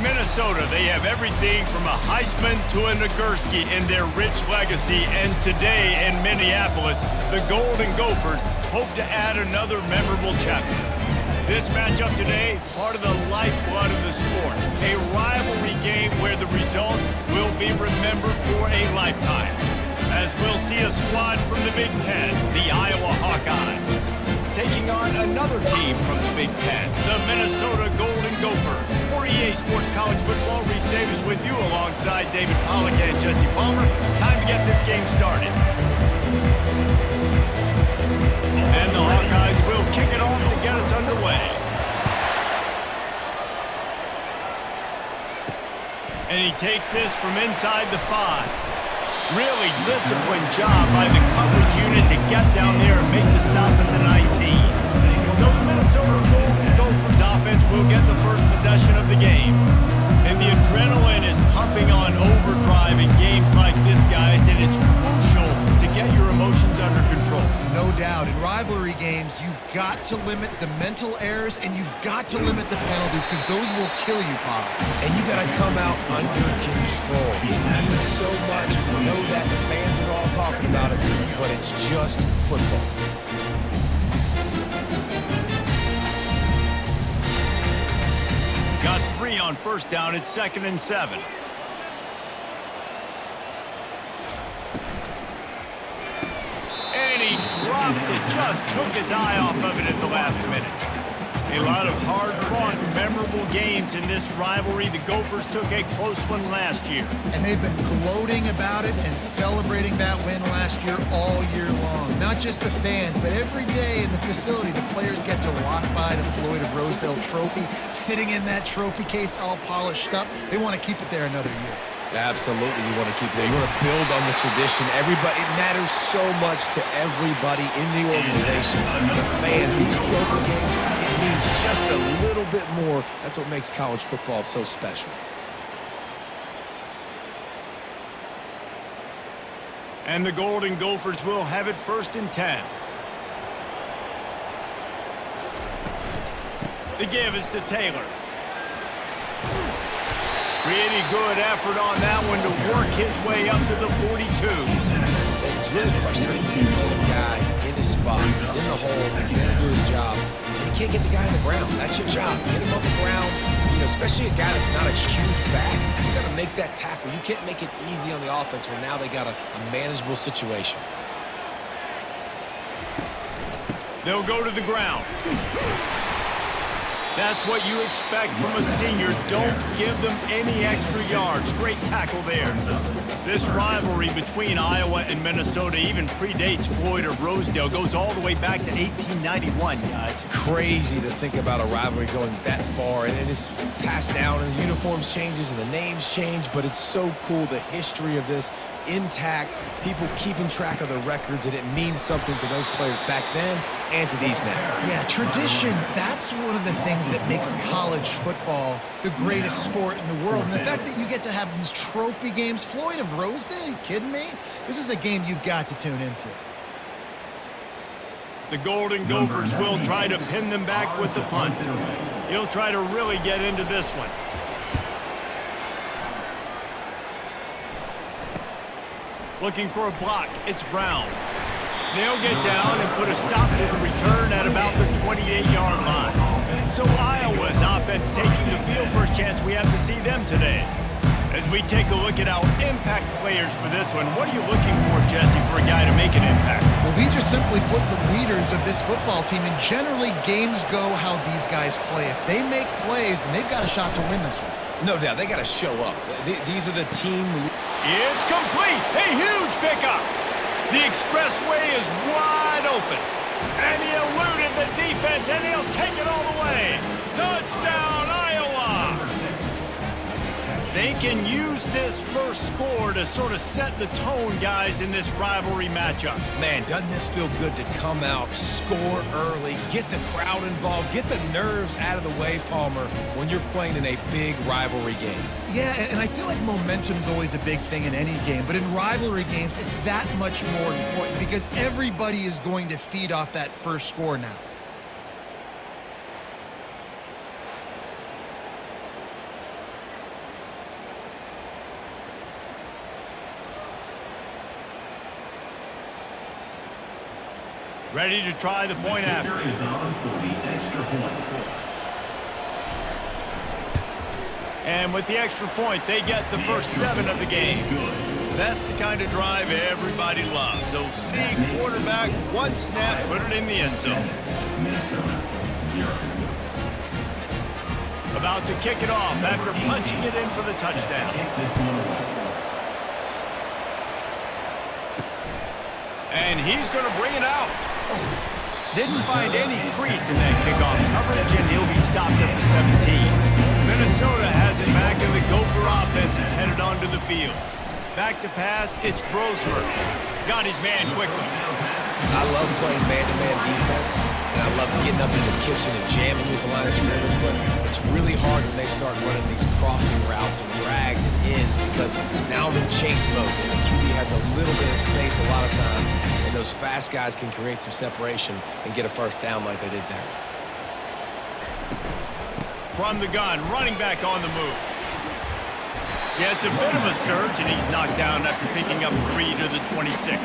Minnesota, they have everything from a Heisman to a Nagurski in their rich legacy, and today in Minneapolis, the Golden Gophers hope to add another memorable chapter. This matchup today, part of the lifeblood of the sport, a rivalry game where the results will be remembered for a lifetime, as we'll see a squad from the Big Ten, the Iowa Hawkeyes, taking on another team from the Big Ten, the Minnesota Golden Gophers. For EA Sports College Football, Reese Davis with you alongside David Pollack and Jesse Palmer. Time to get this game started. And the Hawkeyes will kick it off to get us underway. And he takes this from inside the 5. Really disciplined job by the coverage unit to get down there and make the stop at the 19. So the Minnesota Golden Gophers offense will get the first possession of the game. And the adrenaline is pumping on overdrive in games like this, guys, and it's crucial to get your emotions under control. No doubt. In rivalry games, you've got to limit the mental errors and you've got to limit the penalties because those will kill you, Pop. And you got to come out under control. It means so much. We know that the fans are all talking about it, but it's just football. Got 3 on first down. It's 2nd and 7. And he drops it. Just took his eye off of it at the last minute. A lot of hard-fought, memorable games in this rivalry. The Gophers took a close one last year. And they've been gloating about it and celebrating that win last year all year long. Not just the fans, but every day in the facility, the players get to walk by the Floyd of Rosedale trophy, sitting in that trophy case all polished up. They want to keep it there another year. Absolutely, you want to keep it there. You want to build on the tradition. Everybody, it matters so much to everybody in the organization. The fans, these trophy games, it means just a little bit more. That's what makes college football so special. And the Golden Gophers will have it 1st and 10. The give is to Taylor. Pretty good effort on that one to work his way up to the 42. It's really frustrating when you get a guy in his spot. He's in the hole. He's there to do his job. And you can't get the guy on the ground. That's your job. Get him on the ground. You know, especially a guy that's not a huge back. You got to make that tackle. You can't make it easy on the offense when now they got a manageable situation. They'll go to the ground. That's what you expect from a senior. Don't give them any extra yards. Great tackle there. This rivalry between Iowa and Minnesota even predates Floyd of Rosedale. Goes all the way back to 1891, guys. Crazy to think about a rivalry going that far. And it's passed down, and the uniforms changes, and the names change. But it's so cool, the history of this intact, people keeping track of the records, and it means something to those players back then and to these now. Yeah, tradition, that's one of the things that makes college football the greatest sport in the world. And the fact that you get to have these trophy games, Floyd of Rosedale, are you kidding me? This is a game you've got to tune into. The Golden Gophers will try to pin them back with the punt. He'll try to really get into this one. Looking for a block, it's Brown. They'll get down and put a stop to the return at about the 28-yard line. So Iowa's offense taking the field. First chance we have to see them today. As we take a look at our impact players for this one, what are you looking for, Jesse, for a guy to make an impact? Well, these are simply put the leaders of this football team, and generally games go how these guys play. If they make plays, then they've got a shot to win this one. No doubt, they got to show up. These are the team. It's complete. A huge pickup. The expressway is wide open. And he eluded the defense, and he'll take it all the way. Touchdown, Iowa! They can use this first score to sort of set the tone, guys, in this rivalry matchup. Man, doesn't this feel good to come out, score early, get the crowd involved, get the nerves out of the way, Palmer, when you're playing in a big rivalry game? Yeah, and I feel like momentum's always a big thing in any game, but in rivalry games, it's that much more important because everybody is going to feed off that first score now. Ready to try the point after. Is on for the extra point. And with the extra point, they get the first 7 of the game. That's the kind of drive everybody loves. So see quarterback, one snap, put it in the end zone. Minnesota, 0. About to kick it off after punching it in for the touchdown. And he's going to bring it out. Didn't find any crease in that kickoff coverage, and he'll be stopped at the 17. Minnesota has it back, and the Gopher offense is headed onto the field. Back to pass, it's Brosmer. Got his man quickly. I love playing man-to-man defense, and I love getting up in the kitchen and jamming you at the line of scrimmage, but it's really hard when they start running these crossing routes and drags and ends because now I'm in chase mode, and the QB has a little bit of space a lot of times, and those fast guys can create some separation and get a first down like they did there. From the gun, running back on the move. Yeah, it's a bit of a surge, and he's knocked down after picking up 3 to the 26.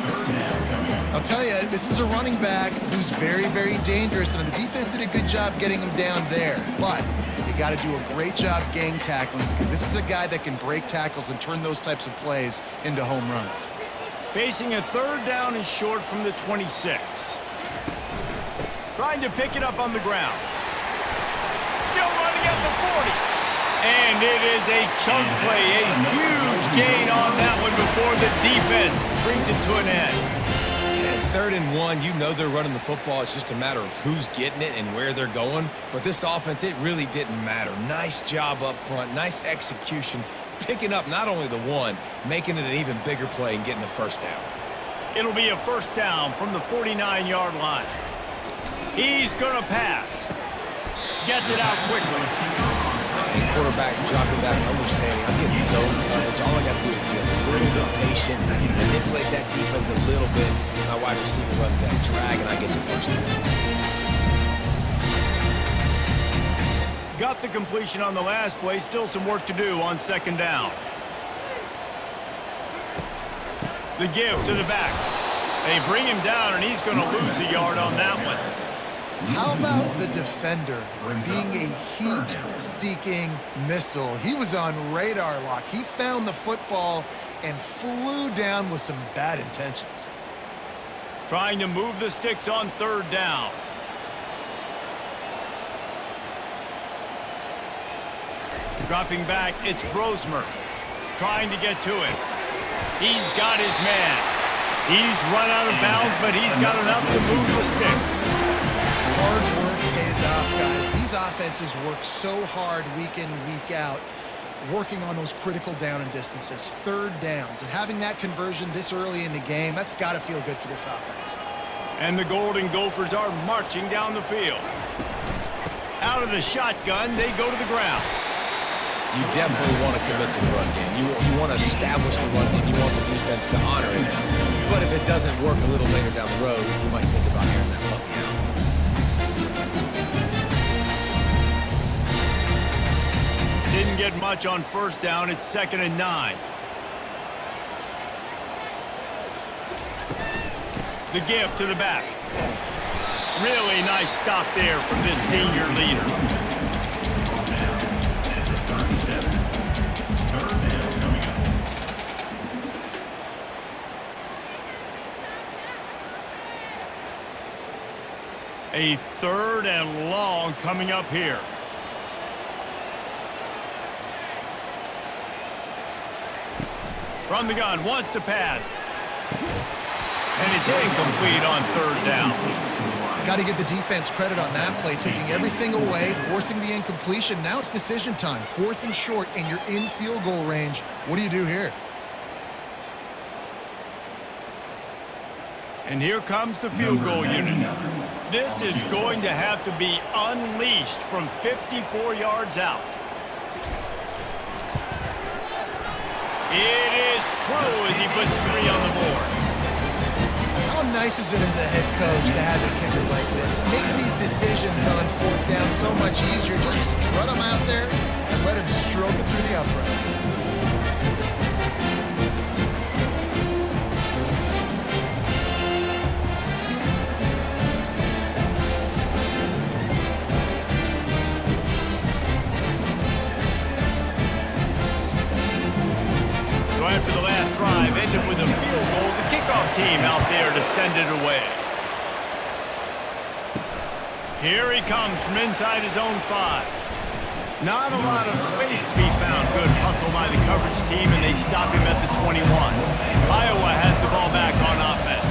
I'll tell you, this is a running back who's very, very dangerous, and the defense did a good job getting him down there. But you got to do a great job gang tackling because this is a guy that can break tackles and turn those types of plays into home runs. Facing a 3rd down and short from the 26. Trying to pick it up on the ground. Still running at the 40. And it is a chunk play, a huge gain on that one before the defense brings it to an end. And 3rd and 1, you know they're running the football. It's just a matter of who's getting it and where they're going. But this offense, it really didn't matter. Nice job up front, nice execution, picking up not only the 1, making it an even bigger play and getting the first down. It'll be a first down from the 49-yard line. He's going to pass. Gets it out quickly. And quarterback dropping back, understanding I'm getting zone coverage. All I got to do is be a little bit patient, manipulate that defense a little bit. My wide receiver runs that drag, and I get the first down. Got the completion on the last play. Still some work to do on 2nd down. The give to the back. They bring him down, and he's going to lose a yard on that one. How about the defender being a heat-seeking missile? He was on radar lock. He found the football and flew down with some bad intentions. Trying to move the sticks on 3rd down. Dropping back, it's Brosmer. Trying to get to it. He's got his man. He's run out of bounds, but he's got enough to move the sticks. Hard work pays off, guys. These offenses work so hard week in, week out, working on those critical down and distances, 3rd downs, and having that conversion this early in the game, that's got to feel good for this offense. And the Golden Gophers are marching down the field. Out of the shotgun, they go to the ground. You definitely want to commit to the run game. You want to establish the run game. You want the defense to honor it. But if it doesn't work a little later down the road, you might think about airing that puppy out. Didn't get much on 1st down. It's 2nd and 9. The give to the back. Really nice stop there from this senior leader. A 3rd and long coming up here. From the gun, wants to pass. And it's incomplete on 3rd down. Got to give the defense credit on that play, taking everything away, forcing the incompletion. Now it's decision time. 4th and short, and you're in field goal range. What do you do here? And here comes the field goal unit. This is going to have to be unleashed from 54 yards out. It is true as he puts 3 on the board. How nice is it as a head coach to have a kicker like this? It makes these decisions on 4th down so much easier. Just strut him out there and let him stroke it through the uprights. after the last drive ended with a field goal. The kickoff team out there to send it away. Here he comes from inside his own 5. Not a lot of space to be found. Good hustle by the coverage team, and they stop him at the 21. Iowa has the ball back on offense.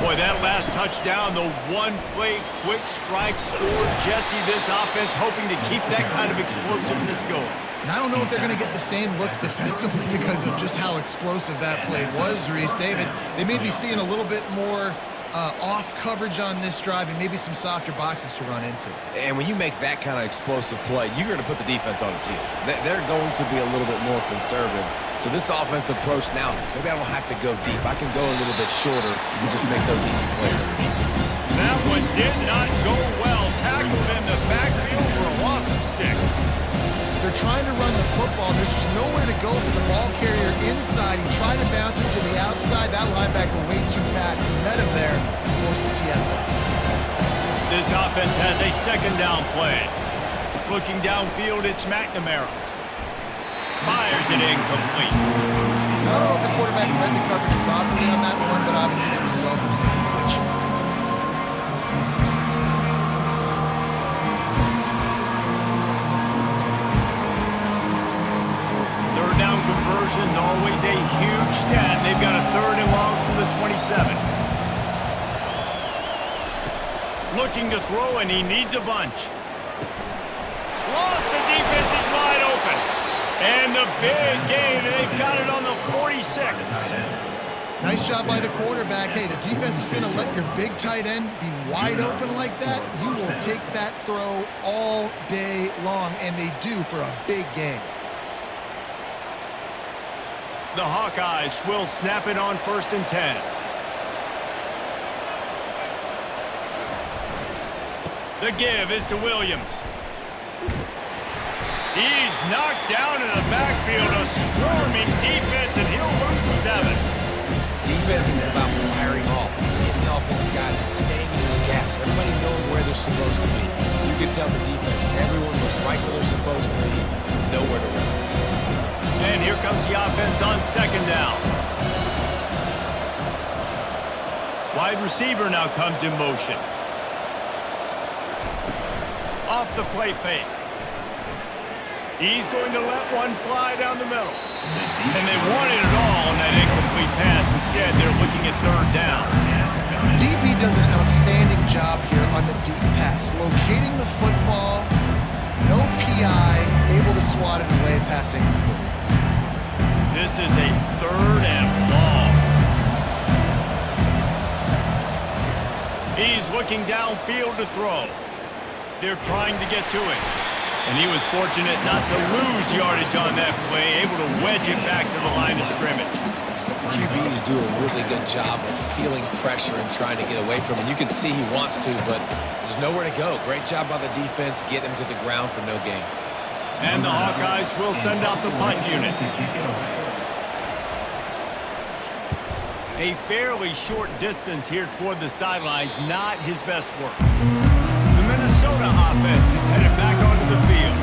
Boy, that last touchdown, the one-play quick strike score. Jesse, this offense hoping to keep that kind of explosiveness going. And I don't know if they're going to get the same looks defensively because of just how explosive that play was, Reese. David, they may be seeing a little bit more off coverage on this drive and maybe some softer boxes to run into. And when you make that kind of explosive play, you're going to put the defense on its heels. They're going to be a little bit more conservative. So this offensive approach now, maybe I don't have to go deep. I can go a little bit shorter and just make those easy plays underneath. That one did not go well. Tackled in the backfield for a loss of 6. They're trying to run the football. There's just nowhere to go for the ball carrier inside. He tried to bounce it to the outside. That linebacker way too fast. He met him there and forced the TFL. This offense has a second down play. Looking downfield, it's McNamara. Fires it incomplete. I don't know if the quarterback read the coverage properly on that one, but obviously the result is an incompletion. Third down conversion's always a huge stat. They've got a 3rd and long from the 27. Looking to throw, and he needs a bunch. Lost, the defense is wide open. And the big gain, and they've got it on the 46. Nice job by the quarterback. Hey, the defense is going to let your big tight end be wide open like that. You will take that throw all day long, and they do for a big gain. The Hawkeyes will snap it on 1st and 10. The give is to Williams. He's knocked down in the backfield, a swarming defense, and he'll lose 7. Defense is about firing off, getting the offensive guys and staying in the gaps. Everybody knowing where they're supposed to be. You can tell the defense, everyone was right where they're supposed to be, nowhere to run. And here comes the offense on 2nd down. Wide receiver now comes in motion. Off the play fake. He's going to let one fly down the middle. And they wanted it all on that incomplete pass. Instead, they're looking at 3rd down. DB does an outstanding job here on the deep pass. Locating the football, no PI, able to swat it away, passing incomplete. This is a 3rd and long. He's looking downfield to throw. They're trying to get to it. And he was fortunate not to lose yardage on that play, able to wedge it back to the line of scrimmage. QBs do a really good job of feeling pressure and trying to get away from it. You can see he wants to, but there's nowhere to go. Great job by the defense, get him to the ground for no gain. And the Hawkeyes will send out the punt unit. A fairly short distance here toward the sidelines, not his best work. The Minnesota offense is headed back onto the field.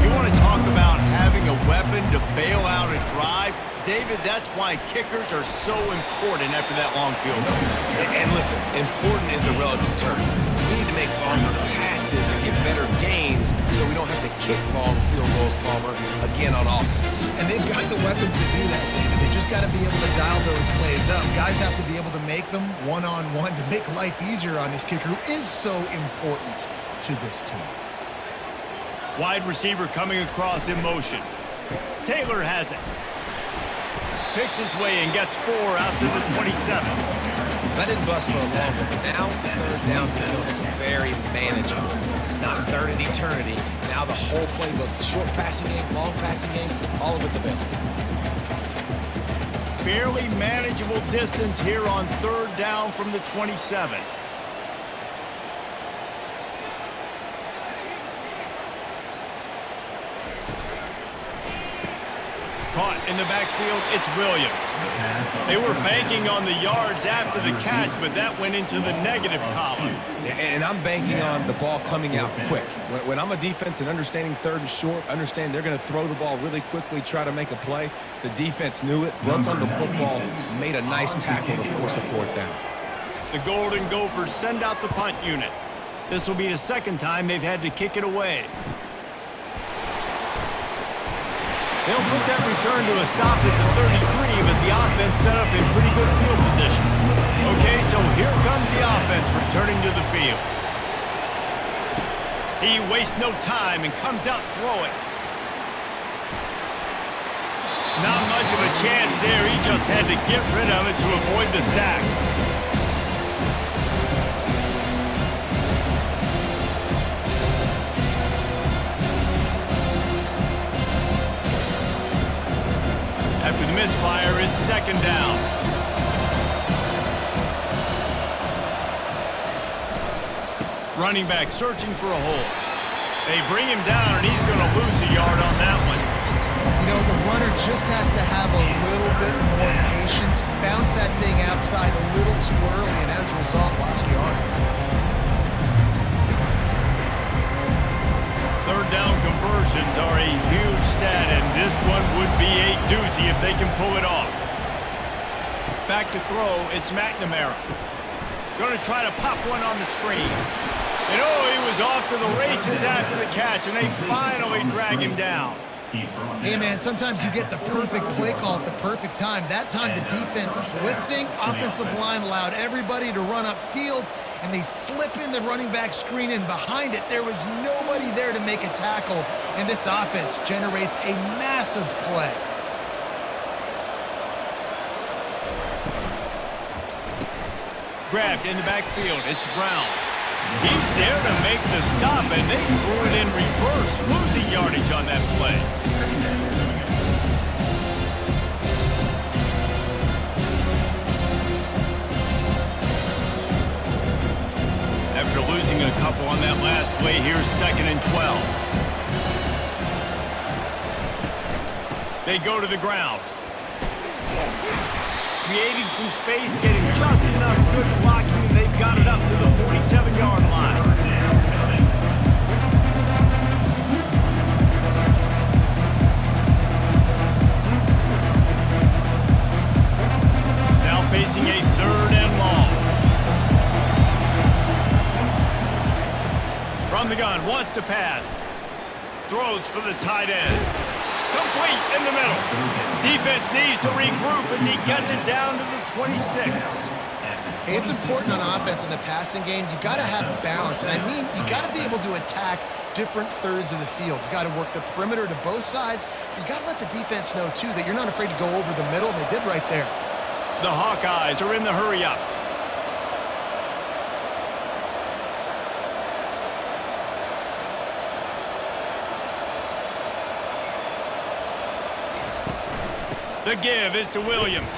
You want to talk about having a weapon to bail out a drive? David, that's why kickers are so important after that long field goal. And listen, important is a relative term. We need to make longer passes and get better gains so we don't have to kick long field goals, Palmer, again on offense. And they've got the weapons to do that, David. They just got to be able to dial those plays up. Guys have to be able to make them one-on-one to make life easier on this kicker who is so important to this team. Wide receiver coming across in motion. Taylor has it. Picks his way and gets 4 out to the 27. That didn't bust for a long one, but now 3rd down becomes very manageable. It's not 3rd and eternity. Now the whole playbook, short passing game, long passing game, all of it's available. Fairly manageable distance here on 3rd down from the 27. Caught in the backfield, it's Williams. They were banking on the yards after the catch, but that went into the negative column. And I'm banking on the ball coming out quick. When I'm a defense and understanding third and short, understand they're going to throw the ball really quickly, try to make a play. The defense knew it, broke on the football, made a nice tackle to force a fourth down. The Golden Gophers send out the punt unit. This will be the second time they've had to kick it away. They'll put that return to a stop at the 33, but the offense set up in pretty good field position. Okay, so here comes the offense returning to the field. He wastes no time and comes out throwing. Not much of a chance there. He just had to get rid of it to avoid the sack. After the misfire, it's second down. Running back searching for a hole. They bring him down, and he's going to lose a yard on that one. You know, the runner just has to have a little bit more patience, bounce that thing outside a little too early, and as a result, lost yards. Third down conversions are a huge stat, and this one would be a doozy if they can pull it off. Back to throw, it's McNamara. Going to try to pop one on the screen. And oh, he was off to the races after the catch, and they finally drag him down. Hey, man, sometimes you get the perfect play call at the perfect time. That time the defense blitzing, offensive line allowed everybody to run upfield, and they slip in the running back screen, and behind it, there was nobody there to make a tackle, and this offense generates a massive play. Grabbed in the backfield, it's Brown. He's there to make the stop, and they threw it in reverse, losing yardage on that play. After losing a couple on that last play, here's 2nd and 12. They go to the ground. Creating some space, getting just enough good blocking, and they've got it up to the 47-yard line. Now facing a 3rd and long. From the gun, wants to pass. Throws for the tight end. Complete in the middle. Defense needs to regroup as he gets it down to the 26. Hey, it's important on offense in the passing game. You've got to have balance, and I mean you got to be able to attack different thirds of the field. You got to work the perimeter to both sides. You got to let the defense know, too, that you're not afraid to go over the middle, and they did right there. The Hawkeyes are in the hurry-up. The give is to Williams.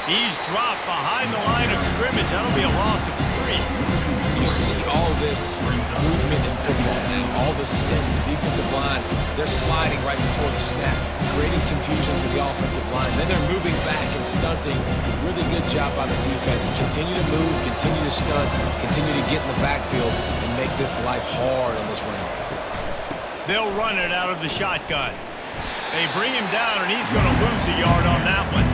He's dropped behind the line of scrimmage. That'll be a loss of 3. You see all this movement in football now, all the stint, the defensive line, they're sliding right before the snap, creating confusion for the offensive line. Then they're moving back and stunting. Really good job by the defense. Continue to move, continue to stunt, continue to get in the backfield and make this life hard on this running back. They'll run it out of the shotgun. They bring him down, and he's going to lose a yard on that one.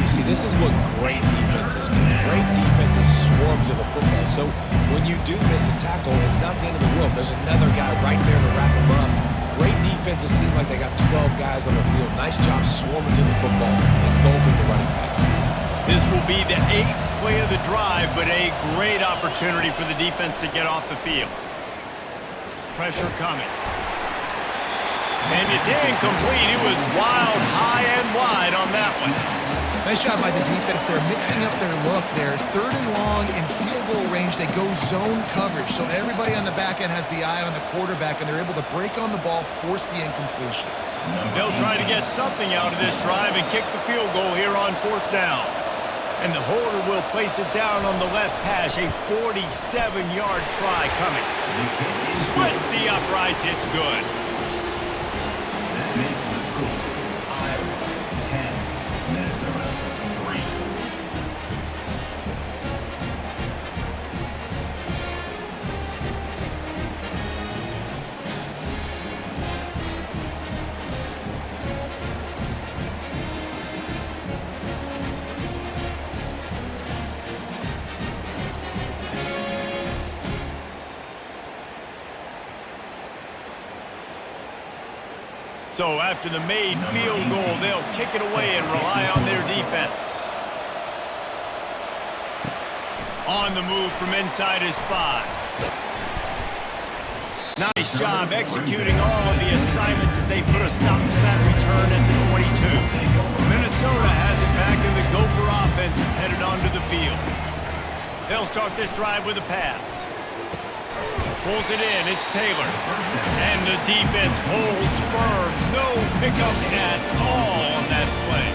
You see, this is what great defenses do. Great defenses swarm to the football. So when you do miss a tackle, it's not the end of the world. There's another guy right there to wrap him up. Great defenses seem like they got 12 guys on the field. Nice job swarming to the football, engulfing the running back. This will be the 8th play of the drive, but a great opportunity for the defense to get off the field. Pressure coming. And it's incomplete. It was wild, high, and wide on that one. Nice job by the defense. They're mixing up their look. They're 3rd and long in field goal range. They go zone coverage. So everybody on the back end has the eye on the quarterback, and they're able to break on the ball, force the incompletion. They'll try to get something out of this drive and kick the field goal here on 4th down. And the holder will place it down on the left hash. A 47-yard try coming. Splits the uprights. It's good. That makes the score So after the made field goal, they'll kick it away and rely on their defense. On the move from inside his 5. Nice job executing all of the assignments as they put a stop to that return at the 22. Minnesota has it back, and the Gopher offense is headed onto the field. They'll start this drive with a pass. Pulls it in, it's Taylor. And the defense holds firm. No pickup at all on that play.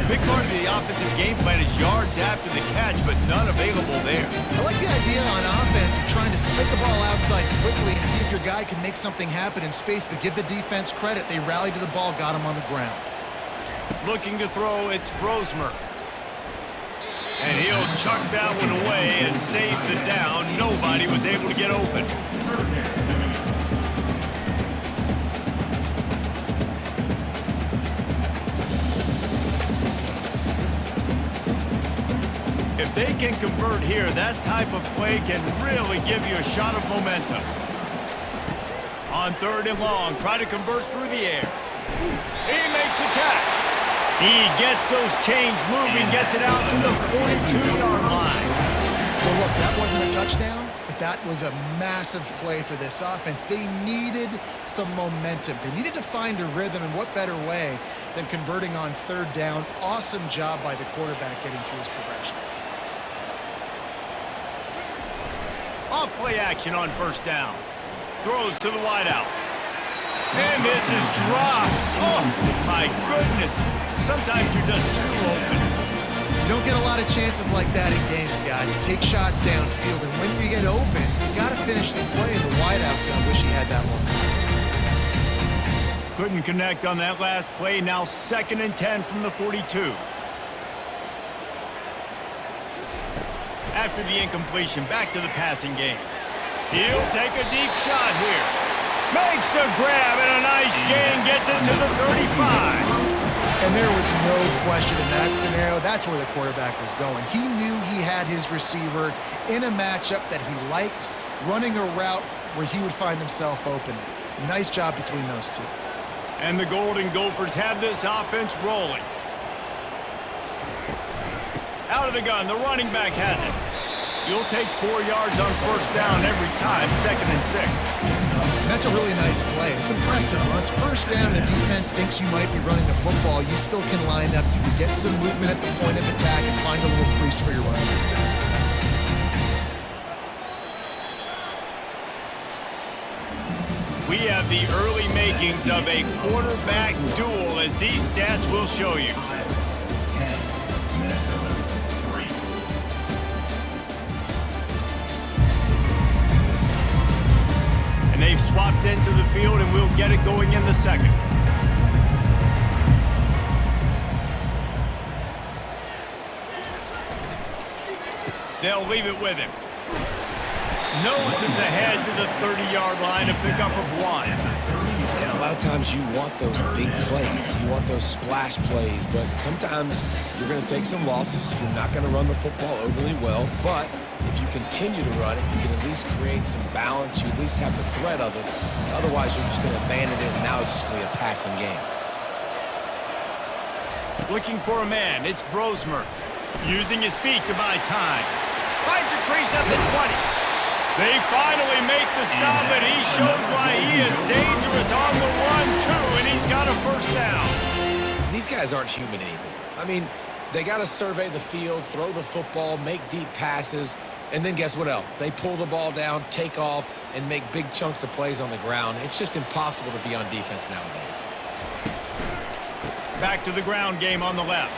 Big part of the offensive game plan is yards after the catch, but none available there. I like the idea on offense of trying to split the ball outside quickly and see if your guy can make something happen in space, but give the defense credit. They rallied to the ball, got him on the ground. Looking to throw, it's Brosmer. And he'll chuck that one away and save the down. Nobody was able to get open. If they can convert here, that type of play can really give you a shot of momentum. On 3rd and long, try to convert through the air. He makes the catch. He gets those chains moving, gets it out to the 42-yard line. Well, look, that wasn't a touchdown, but that was a massive play for this offense. They needed some momentum. They needed to find a rhythm, and what better way than converting on 3rd down. Awesome job by the quarterback getting through his progression. Off play action on 1st down. Throws to the wideout. And this is dropped. Oh, my goodness. Sometimes you're just too open. You don't get a lot of chances like that in games, guys. Take shots downfield, and when you get open, you got to finish the play, and the wideout's going to wish he had that one. Couldn't connect on that last play. Now 2nd and 10 from the 42. After the incompletion, back to the passing game. He'll take a deep shot here. Makes the grab, and a nice gain, gets it to the 35. And there was no question in that scenario. That's where the quarterback was going. He knew he had his receiver in a matchup that he liked, running a route where he would find himself open. Nice job between those two. And the Golden Gophers have this offense rolling. Out of the gun, the running back has it. You'll take 4 yards on 1st down every time, 2nd and 6. That's a really nice play. It's impressive. When it's 1st down, the defense thinks you might be running the football. You still can line up. You can get some movement at the point of attack and find a little crease for your running back. We have the early makings of a quarterback duel, as these stats will show you. And they've swapped into the field, and we'll get it going in the 2nd. They'll leave it with him. Noses ahead to the 30-yard line, a pickup of 1. And a lot of times you want those big plays. You want those splash plays, but sometimes you're going to take some losses. You're not going to run the football overly well, but if you continue to run it, you can at least create some balance. You at least have the threat of it. Otherwise, you're just going to abandon it, and now it's just going to be a passing game. Looking for a man, it's Brosmer. Using his feet to buy time. Finds a crease at the 20. They finally make the stop, and he shows why he is dangerous on the run, too, and he's got a 1st down. These guys aren't human anymore. I mean, they got to survey the field, throw the football, make deep passes, and then guess what else? They pull the ball down, take off, and make big chunks of plays on the ground. It's just impossible to be on defense nowadays. Back to the ground game on the left.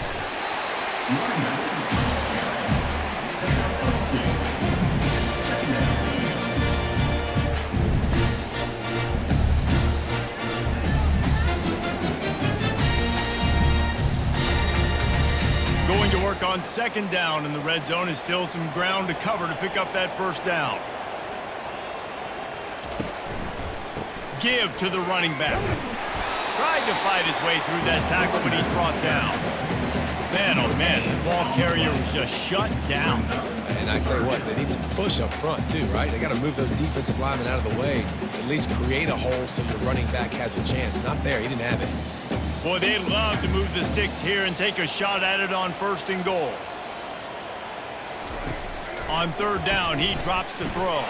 Going to work on 2nd down, and the red zone is still some ground to cover to pick up that 1st down. Give to the running back. Tried to fight his way through that tackle, but he's brought down. Man, oh man, the ball carrier was just shut down. And I tell you what, they need some push up front too, right? They got to move those defensive linemen out of the way, at least create a hole so your running back has a chance. Not there. He didn't have it. Boy, they'd love to move the sticks here and take a shot at it on 1st and goal. On 3rd down, he drops to throw.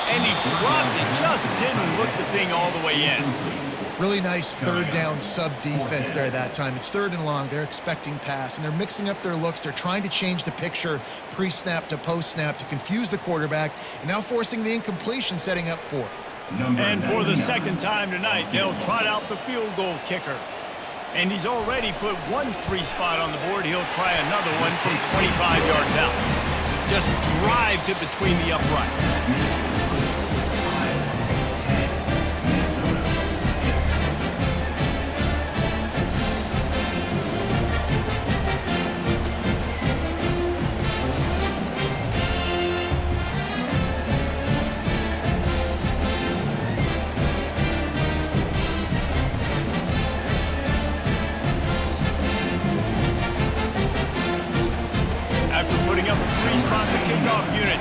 And he dropped it, just didn't look the thing all the way in. Really nice 3rd down sub defense there that time. It's 3rd and long. They're expecting pass, and they're mixing up their looks. They're trying to change the picture pre-snap to post-snap to confuse the quarterback, and now forcing the incompletion, setting up 4th. And for the 2nd time tonight, they'll trot out the field goal kicker. And he's already put one 3 spot on the board. He'll try another one from 25 yards out. Just drives it between the uprights.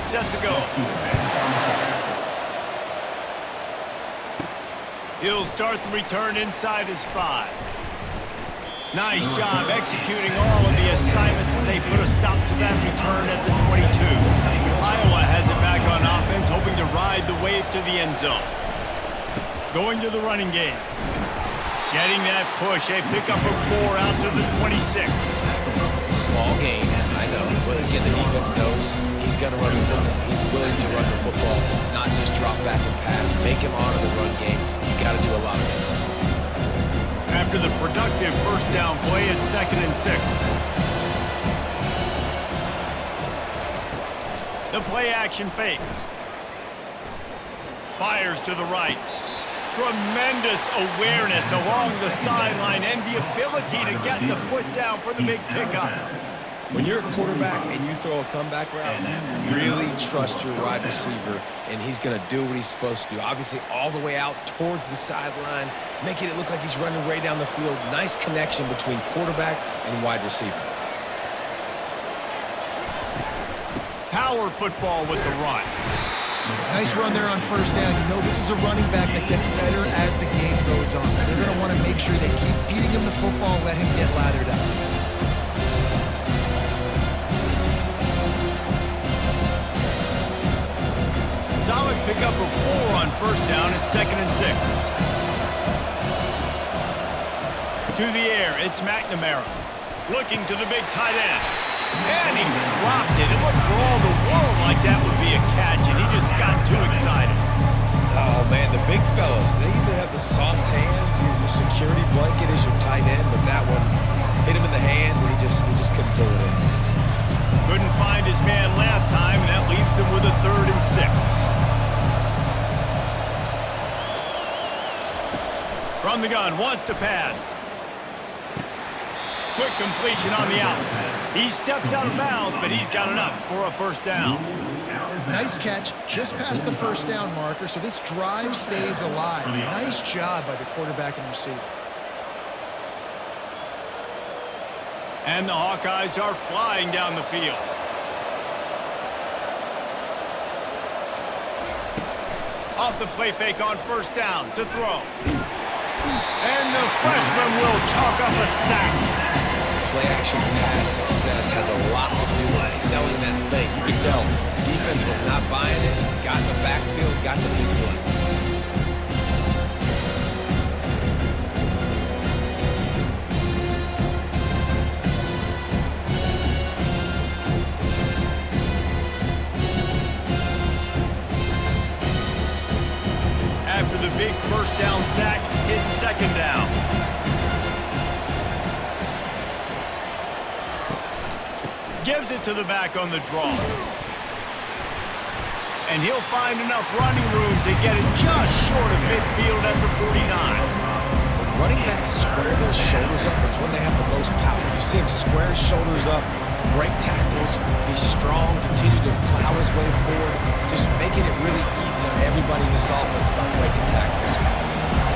Set to go. He'll start the return inside his 5. Nice job executing all of the assignments as they put a stop to that return at the 22. Iowa has it back on offense, hoping to ride the wave to the end zone. Going to the running game. Getting that push, a pickup of 4 out to the 26. Small gain, I know, but again, the defense knows he's going to run the football. He's willing to run the football, not just drop back and pass. Make him honor the run game. You got to do a lot of this. After the productive 1st down play, it's 2nd and 6. The play action fake. Fires to the right. Tremendous awareness along the sideline and the ability to get the foot down for the big pickup. When you're a quarterback and you throw a comeback route, really trust your wide receiver, and he's going to do what he's supposed to do. Obviously, all the way out towards the sideline, making it look like he's running way down the field. Nice connection between quarterback and wide receiver. Power football with the run. Nice run there on 1st down. You know this is a running back that gets better as the game goes on. So they're going to want to make sure they keep feeding him the football and let him get lathered up. Solid pickup of 4 on 1st down at 2nd and 6. To the air, it's McNamara. Looking to the big tight end. And he dropped it. It looked for all the world like that would be a catch, and he just got too excited. Oh, man, the big fellas, they usually have the soft hands. Your security blanket is your tight end, but that one hit him in the hands, and he just couldn't pull it in. Couldn't find his man last time, and that leaves him with a 3rd and 6. From the gun, wants to pass. Quick completion on the out. He steps out of bounds, but he's got enough for a 1st down. Nice catch, just past the 1st down marker, so this drive stays alive. Nice job by the quarterback and receiver. And the Hawkeyes are flying down the field. Off the play fake on 1st down to throw. And the freshman will chalk up a sack. Play action pass success has a lot to do with selling that fake. You can tell defense was not buying it, got in the backfield, got the big play. After the big 1st down sack, it's 2nd down. Gives it to the back on the draw. And he'll find enough running room to get it just short of midfield at the 49. When running backs square their shoulders up, it's when they have the most power. You see him square his shoulders up, break tackles, be strong, continue to plow his way forward, just making it really easy on everybody in this offense by breaking tackles.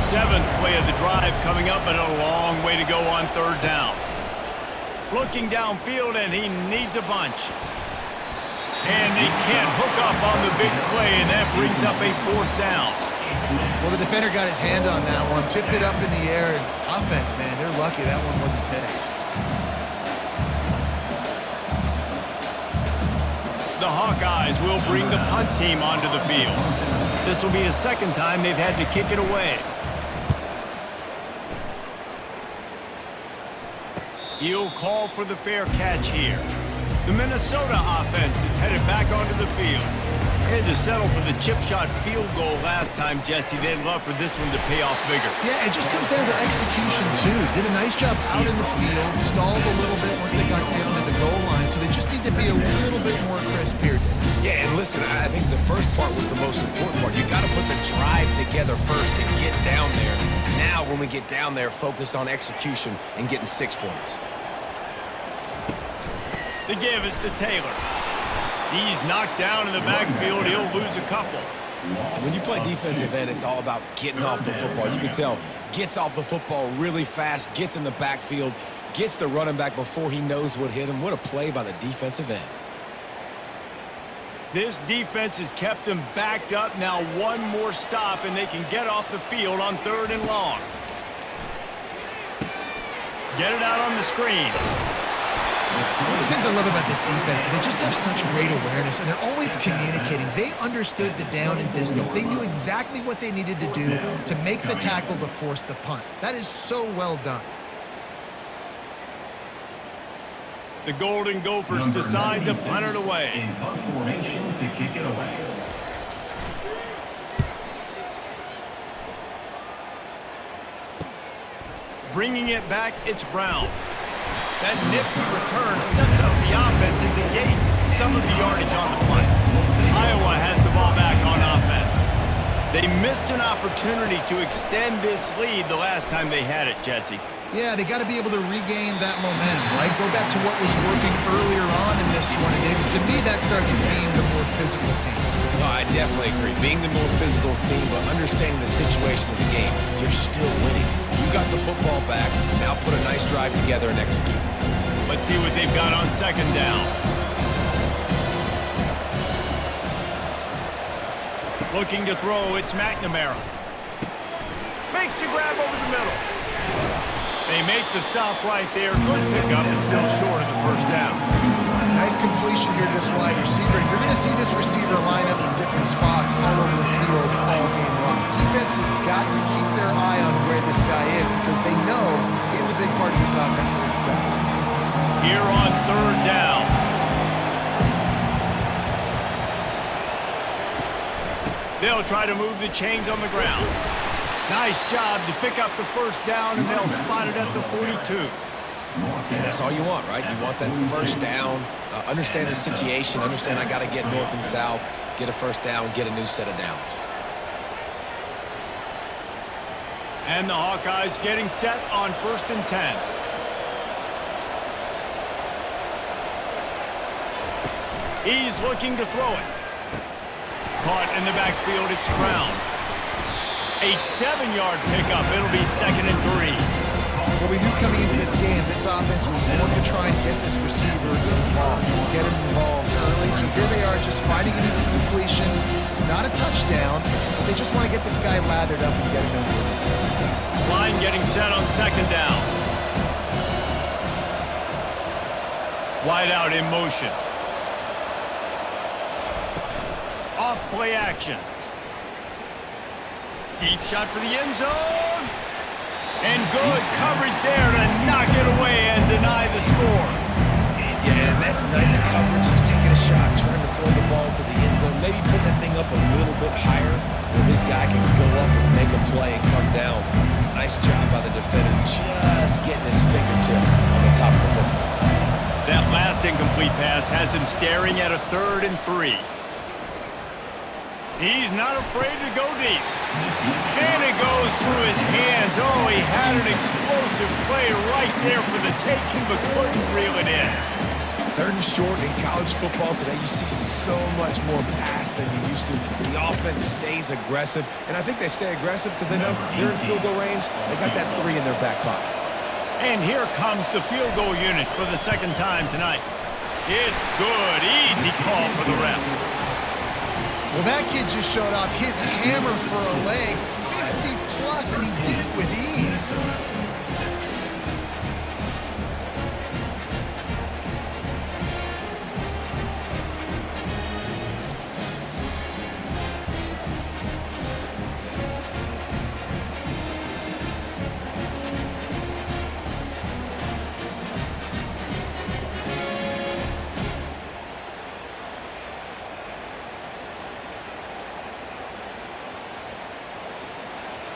7th play of the drive coming up, but a long way to go on 3rd down. Looking downfield, and he needs a bunch. And they can't hook up on the big play, and that brings up a 4th down. Well, the defender got his hand on that one, tipped it up in the air. Offense, man, they're lucky that one wasn't picked. The Hawkeyes will bring the punt team onto the field. This will be the second time they've had to kick it away. He'll call for the fair catch here. The Minnesota offense is headed back onto the field. They had to settle for the chip shot field goal last time, Jesse. They'd love for this one to pay off bigger. Yeah, it just comes down to execution, too. Did a nice job out in the field, stalled a little bit once they got down to the goal line, so they just need to be a little bit more crisp here. Yeah, and listen, I think the first part was the most important part. You got to put the drive together first to get down there. Now, when we get down there, focus on execution and getting 6 points. The give is to Taylor. He's knocked down in the backfield. He'll lose a couple. When you play defensive end, it's all about getting off the football. You can tell, gets off the football really fast, gets in the backfield, gets the running back before he knows what hit him. What a play by the defensive end. This defense has kept them backed up. Now one more stop, and they can get off the field on 3rd and long. Get it out on the screen. One of the things I love about this defense is they just have such great awareness, and they're always communicating. They understood the down and distance. They knew exactly what they needed to do to make the tackle to force the punt. That is so well done. The Golden Gophers decide to punt it away. In punt formation to kick it away. Bringing it back, it's Brown. That nifty return sets up the offense and negates some of the yardage on the punt. Iowa has the ball back on offense. They missed an opportunity to extend this lead the last time they had it, Jesse. Yeah, they got to be able to regain that momentum, right? Go back to what was working earlier on in this one. And to me, that starts with being the more physical team. Oh, I definitely agree. Being the more physical team, but understanding the situation of the game, you're still winning. You got the football back. Now put a nice drive together and execute. Let's see what they've got on 2nd down. Looking to throw, it's McNamara. Makes the grab over the middle. They make the stop right there. Good pickup, and still short of the 1st down. Nice completion here to this wide receiver. You're going to see this receiver line up in different spots all over the field all game long. Defense has got to keep their eye on where this guy is because they know he's a big part of this offense's success. Here on 3rd down. They'll try to move the chains on the ground. Nice job to pick up the 1st down, and they'll spot it at the 42. And that's all you want, right? You want that 1st down, understand the situation, understand I got to get north and south, get a 1st down, get a new set of downs. And the Hawkeyes getting set on 1st and 10. He's looking to throw it. Caught in the backfield, it's Brown. A 7-yard pickup. It'll be 2nd and 3. Well, we knew coming into this game, this offense was going to try and get this receiver involved, get him involved early. So here they are just finding an easy completion. It's not a touchdown, but they just want to get this guy lathered up and get him in. Line getting set on 2nd down. Wide out in motion. Off play action. Deep shot for the end zone. And good coverage there to knock it away and deny the score. Yeah, and that's nice coverage. He's taking a shot, trying to throw the ball to the end zone. Maybe put that thing up a little bit higher where his guy can go up and make a play and come down. Nice job by the defender, just getting his fingertip on the top of the football. That last incomplete pass has him staring at a 3rd and 3. He's not afraid to go deep. And it goes through his hands. Oh, he had an explosive play right there for the taking, but couldn't reel it in. 3rd and short in college football today, you see so much more pass than you used to. The offense stays aggressive, and I think they stay aggressive because they know they're in field goal range. They got that 3 in their back pocket. And here comes the field goal unit for the 2nd time tonight. It's good. Easy call for the refs. Well, that kid just showed off his hammer for a leg, 50 plus, and he did it with ease.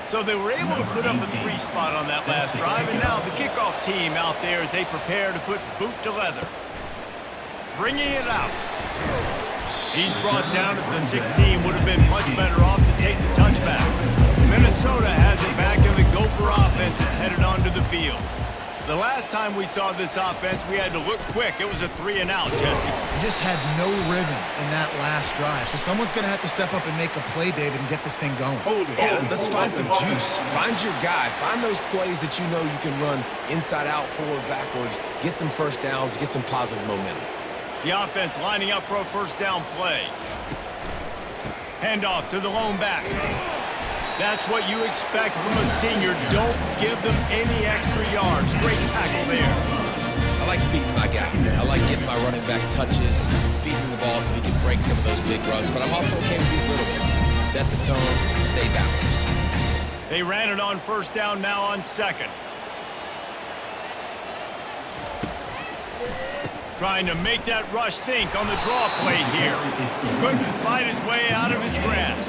So they were able to put up a 3 spot on that last drive, and now the kickoff team out there as they prepare to put boot to leather. Bringing it out. He's brought down at the 16, would have been much better off to take the touchback. Minnesota has it back, and the Gopher offense is headed onto the field. The last time we saw this offense, we had to look quick. It was a 3-and-out, Jesse. He just had no rhythm in that last drive. So someone's going to have to step up and make a play, David, and get this thing going. Yeah, let's find some juice. Find your guy. Find those plays that you know you can run inside out, forward, backwards. Get some first downs. Get some positive momentum. The offense lining up for a first down play. Handoff to the lone back. That's what you expect from a senior. Don't give them any extra yards. Great tackle there. I like feeding my guy. I like getting my running back touches, feeding the ball so he can break some of those big runs. But I'm also okay with these little ones. Set the tone, stay balanced. They ran it on first down, now on second. Trying to make that rush think on the draw play here. Couldn't fight his way out of his grasp.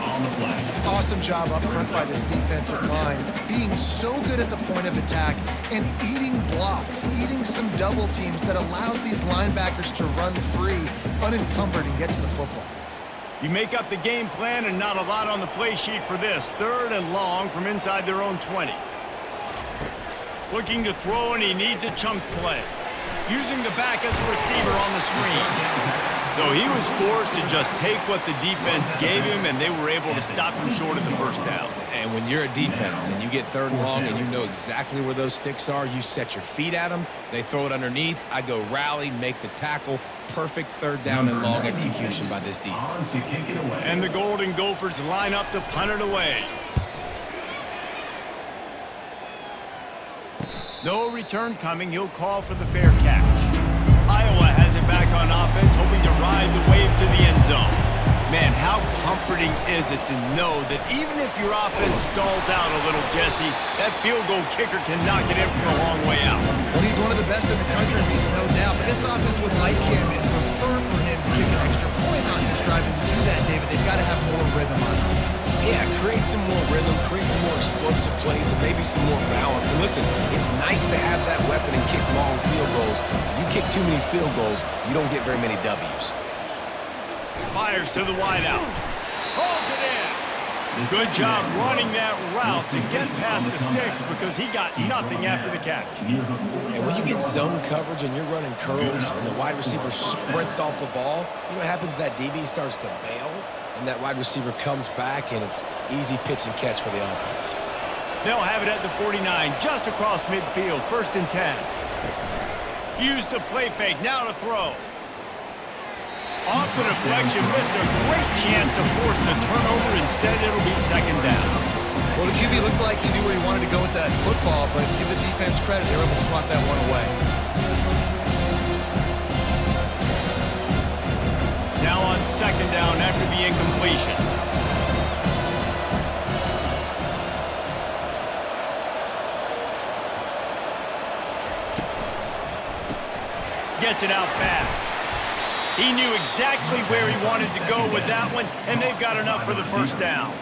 Awesome job up front by this defensive line, being so good at the point of attack and eating blocks, eating some double teams that allows these linebackers to run free, unencumbered, and get to the football. You make up the game plan and not a lot on the play sheet for this. 3rd and long from inside their own 20. Looking to throw, and he needs a chunk play. Using the back as a receiver on the screen. So he was forced to just take what the defense gave him, and they were able to stop him short of the first down. And when you're a defense and you get 3rd and long and you know exactly where those sticks are, you set your feet at them, they throw it underneath, I go rally, make the tackle. Perfect 3rd down and long execution by this defense. And the Golden Gophers line up to punt it away. No return coming. He'll call for the fair catch. Iowa has it back on offense, hoping to ride the wave to the end zone. Man, how comforting is it to know that even if your offense stalls out a little, Jesse, that field goal kicker can knock it in from a long way out. Well, he's one of the best in the country, there's no doubt. But this offense would like him and prefer for him to kick an extra point on this drive. And to do that, David, they've got to have more rhythm on offense. Yeah, create some more rhythm, create some more explosive plays, and maybe some more balance. And listen, it's nice to have that weapon and kick long field goals. You kick too many field goals, you don't get very many W's. Fires to the wideout. Holds it in. Good job running that route to get past the sticks because he got nothing after the catch. And when you get zone coverage and you're running curls and the wide receiver sprints off the ball, you know what happens? That DB starts to bail. And that wide receiver comes back, and it's easy pitch and catch for the offense. They'll have it at the 49, just across midfield, 1st and 10. Use the play fake, now to throw. Off the deflection, missed a great chance to force the turnover. Instead, it'll be 2nd down. Well, the QB looked like he knew where he wanted to go with that football, but give the defense credit, they were able to swat that one away. Now on 2nd down after the incompletion. Gets it out fast. He knew exactly where he wanted to go with that one, and they've got enough for the first down.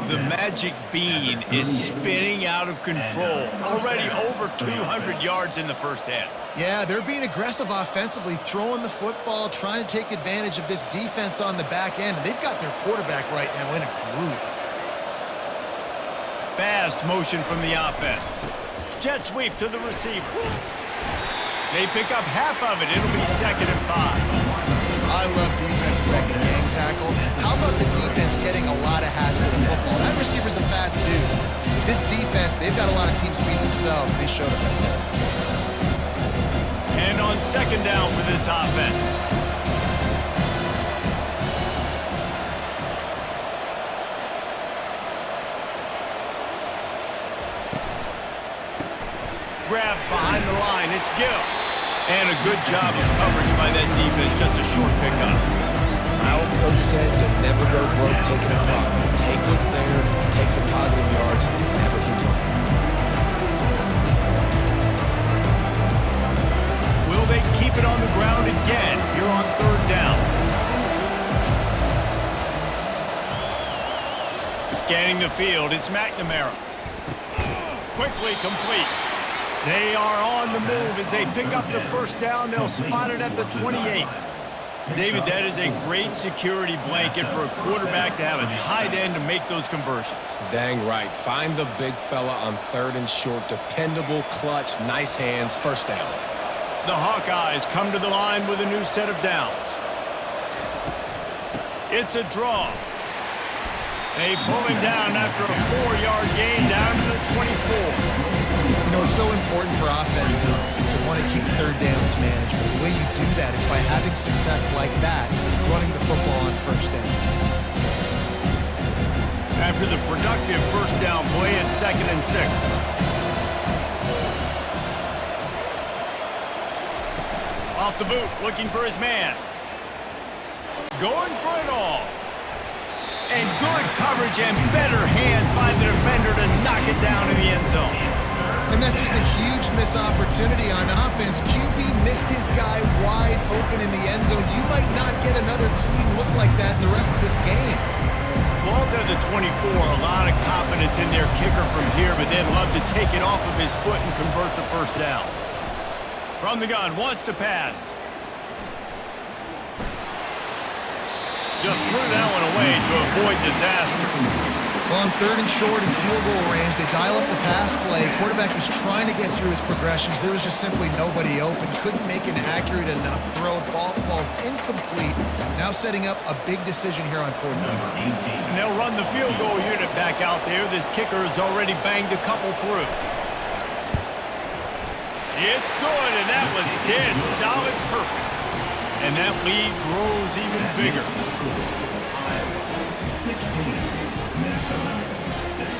The magic bean is spinning out of control. Already over 200 yards in the first half. Yeah, they're being aggressive offensively, throwing the football, trying to take advantage of this defense on the back end. And they've got their quarterback right now in a groove. Fast motion from the offense. Jet sweep to the receiver. They pick up half of it. It'll be 2nd and 5. I love defenses that can gang tackle. How about the defense getting a lot of hats to the football? That receiver's a fast dude. This defense, they've got a lot of teams beat themselves. They showed up right there. And on 2nd down for this offense. grab behind the line. It's Gill. And a good job of coverage by that defense. Just a short pickup. My old coach said you'll never go broke taking a profit. Take what's there, take the positive yards, and never complain. Will they keep it on the ground again here on third down? Scanning the field, it's McNamara. Quickly complete. They are on the move as they pick up the first down. They'll spot it at the 28. David, that is a great security blanket for a quarterback to have a tight end to make those conversions. Dang right. Find the big fella on third and short. Dependable, clutch, nice hands, first down. The Hawkeyes come to the line with a new set of downs. It's a draw. They pull him down after a 4-yard gain down to the 24. You know, it's so important for offenses to want to keep third downs manageable. The way you do that is by having success like that, running the football on first down. After the productive first down play, it's 2nd and 6. Off the boot, looking for his man. Going for it all. And good coverage and better hands by the defender to knock it down in the end zone. And that's just a huge missed opportunity on offense. QB missed his guy wide open in the end zone. You might not get another clean look like that in the rest of this game. Ball's at the 24. A lot of confidence in their kicker from here, but they'd love to take it off of his foot and convert the first down. From the gun, wants to pass. Just threw that one away to avoid disaster. Well, on third and short and field goal range, they dial up the pass play. Quarterback was trying to get through his progressions. There was just simply nobody open. Couldn't make an accurate enough throw. Ball's incomplete. Now setting up a big decision here on fourth down. And they'll run the field goal unit back out there. This kicker has already banged a couple through. It's good, and that was dead solid perfect. And that lead grows even bigger. 16, Minnesota 6.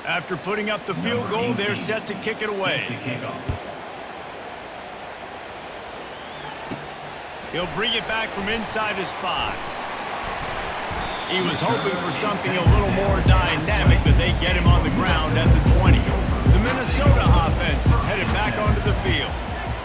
After putting up the field goal, they're set to kick it away. He'll bring it back from inside his 5. He was hoping for something a little more dynamic, but they get him on the ground at the 20. The Minnesota offense is headed back onto the field.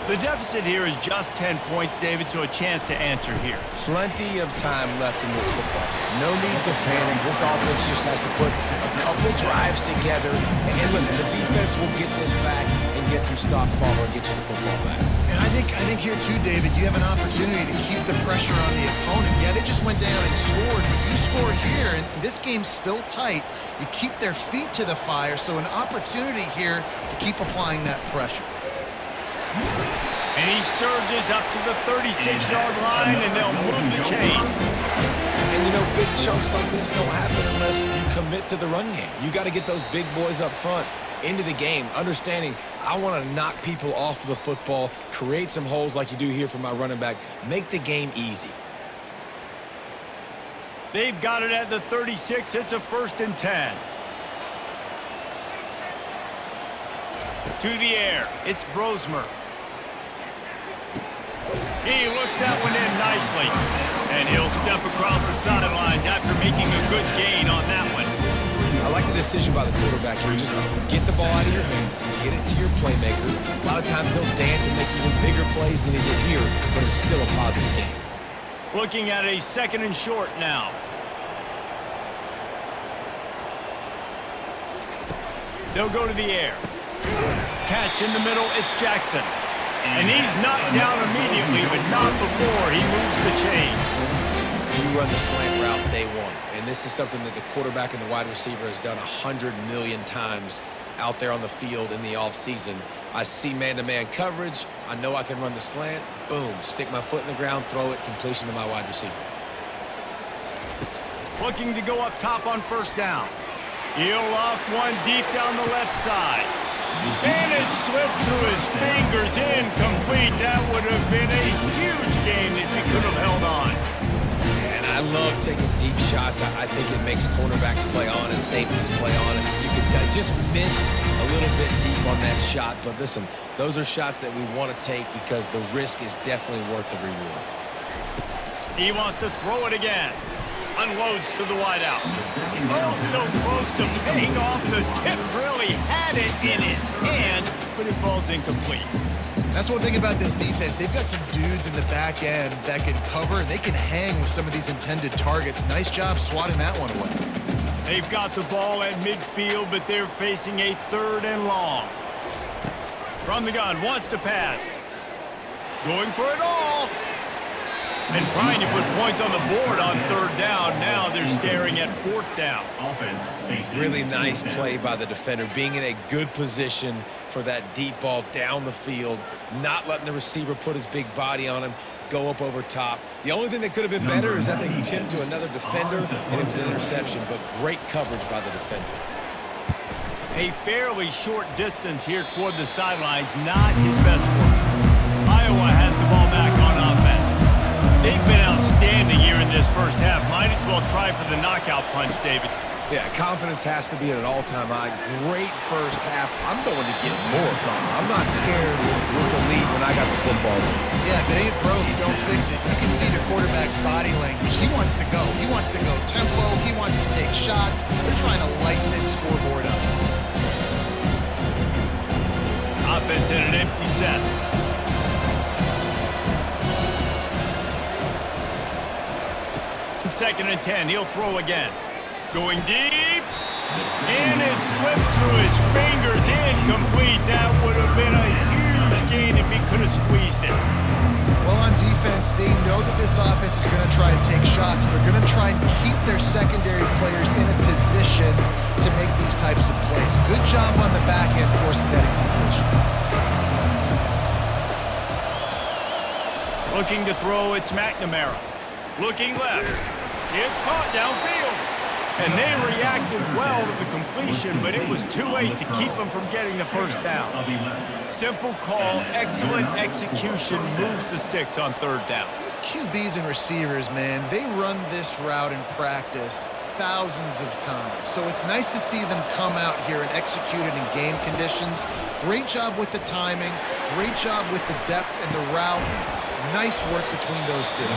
The deficit here is just 10 points, David, so a chance to answer here. Plenty of time left in this football. No need to panic. This offense just has to put a couple drives together. And listen, the defense will get this back and get some stop follow and get you the football back. And I think here too, David, you have an opportunity to keep the pressure on the opponent. Yeah, they just went down and scored, but you score here, and this game's still tight. You keep their feet to the fire, so an opportunity here to keep applying that pressure. And he surges up to the 36-yard line, and they'll move the chain. And, you know, big chunks like this don't happen unless you commit to the run game. You got to get those big boys up front into the game, understanding I want to knock people off the football, create some holes like you do here for my running back, make the game easy. They've got it at the 36. It's a 1st and 10. To the air. It's Brosmer. He looks that one in nicely. And he'll step across the sidelines after making a good gain on that one. I like the decision by the quarterback here. Just get the ball out of your hands, get it to your playmaker. A lot of times they'll dance and make even bigger plays than they did here, but it's still a positive game. Looking at a 2nd and short now. They'll go to the air. Catch in the middle, it's Jackson. And he's knocked down immediately, but not before he moves the chain. You run the slant route day one, and this is something that the quarterback and the wide receiver has done 100 million times out there on the field in the offseason. I see man-to-man coverage. I know I can run the slant. Boom, stick my foot in the ground, throw it, completion to my wide receiver. Looking to go up top on first down. He'll off one deep down the left side. And it slips through his fingers, incomplete. That would have been a huge gain if he could have held on. And I love taking deep shots. I think it makes cornerbacks play honest, safeties play honest. You can tell, just missed a little bit deep on that shot. But listen, those are shots that we want to take because the risk is definitely worth the reward. He wants to throw it again. Unloads to the wideout. Oh, so close to paying off. The tip really had it in his hands, but it falls incomplete. That's one thing about this defense. They've got some dudes in the back end that can cover, and they can hang with some of these intended targets. Nice job swatting that one away. They've got the ball at midfield, but they're facing a 3rd and long. From the gun, wants to pass. Going for it all. And trying to put points on the board on 3rd down. Now they're staring at 4th down. Really nice play by the defender, being in a good position for that deep ball down the field, not letting the receiver put his big body on him, go up over top. The only thing that could have been better is that they tipped to another defender, and it was an interception, but great coverage by the defender. A fairly short distance here toward the sidelines, not his best work. Iowa has the ball back on offense. They've been outstanding here in this first half. Might as well try for the knockout punch, David. Yeah, confidence has to be at an all-time high. Great first half. I'm going to get more from it. I'm not scared with the lead when I got the football. Yeah, if it ain't broke, don't fix it. You can see the quarterback's body language. He wants to go. He wants to go tempo. He wants to take shots. They're trying to lighten this scoreboard up. Offense in an empty set. 2nd and 10. He'll throw again. Going deep. And it slips through his fingers. Incomplete. That would have been a huge gain if he could have squeezed it. Well, on defense, they know that this offense is going to try to take shots. They're going to try and keep their secondary players in a position to make these types of plays. Good job on the back end forcing that incompletion. Looking to throw, it's McNamara. Looking left. It's caught downfield. And they reacted well to the completion, but it was too late to keep them from getting the first down. Simple call, excellent execution, moves the sticks on 3rd down. These QBs and receivers, man, they run this route in practice thousands of times. So it's nice to see them come out here and execute it in game conditions. Great job with the timing, great job with the depth and the route. Nice work between those two.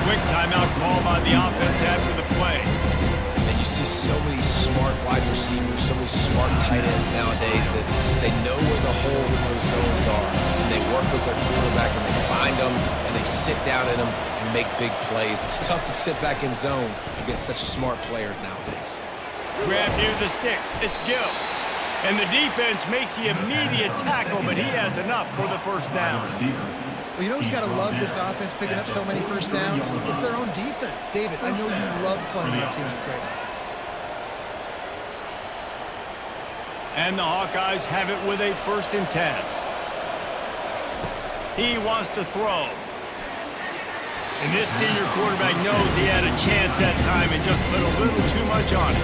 Quick timeout call by the offense after the play. And you see so many smart wide receivers, so many smart tight ends nowadays that they know where the holes in those zones are. And they work with their quarterback and they find them and they sit down in them and make big plays. It's tough to sit back in zone against such smart players nowadays. Grab near the sticks. It's Gill. And the defense makes the immediate tackle, but he has enough for the first down. Well, you know who's got to love this offense picking up so many first downs? It's their own defense. David, I know you love playing on teams with great offenses. And the Hawkeyes have it with a 1st and 10. He wants to throw. And this senior quarterback knows he had a chance that time and just put a little too much on it.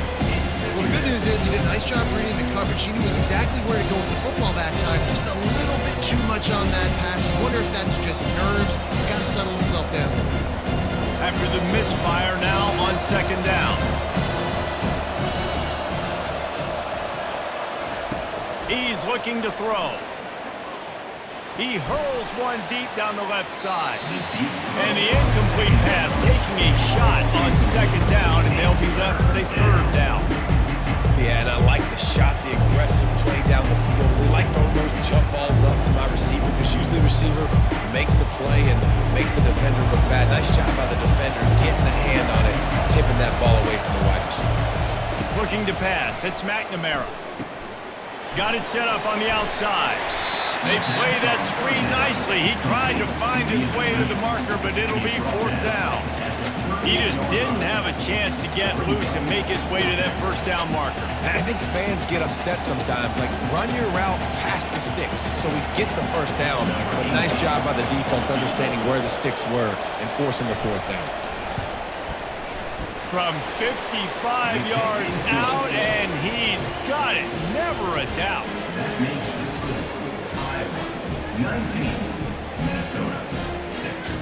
Well, the good news is he did a nice job reading the coverage. He knew exactly where to go with the football that time. Just a little bit too much on that pass. I wonder if that's just nerves. He's got to settle himself down. After the misfire now on 2nd down. He's looking to throw. He hurls one deep down the left side. And the incomplete pass taking a shot on 2nd down, and they'll be left with a 3rd down. Yeah, and I like the shot, the aggressive play down the field. We like throwing those jump balls up to my receiver because usually the receiver makes the play and makes the defender look bad. Nice job by the defender getting a hand on it, tipping that ball away from the wide receiver. Looking to pass. It's McNamara. Got it set up on the outside. They play that screen nicely. He tried to find his way to the marker, but it'll be 4th down. He just didn't have a chance to get loose and make his way to that first down marker. And I think fans get upset sometimes, like run your route past the sticks so we get the first down. But nice job by the defense understanding where the sticks were and forcing the fourth down. From 55 yards out, and he's got it. Never a doubt. That makes the score Iowa 19, Minnesota 6.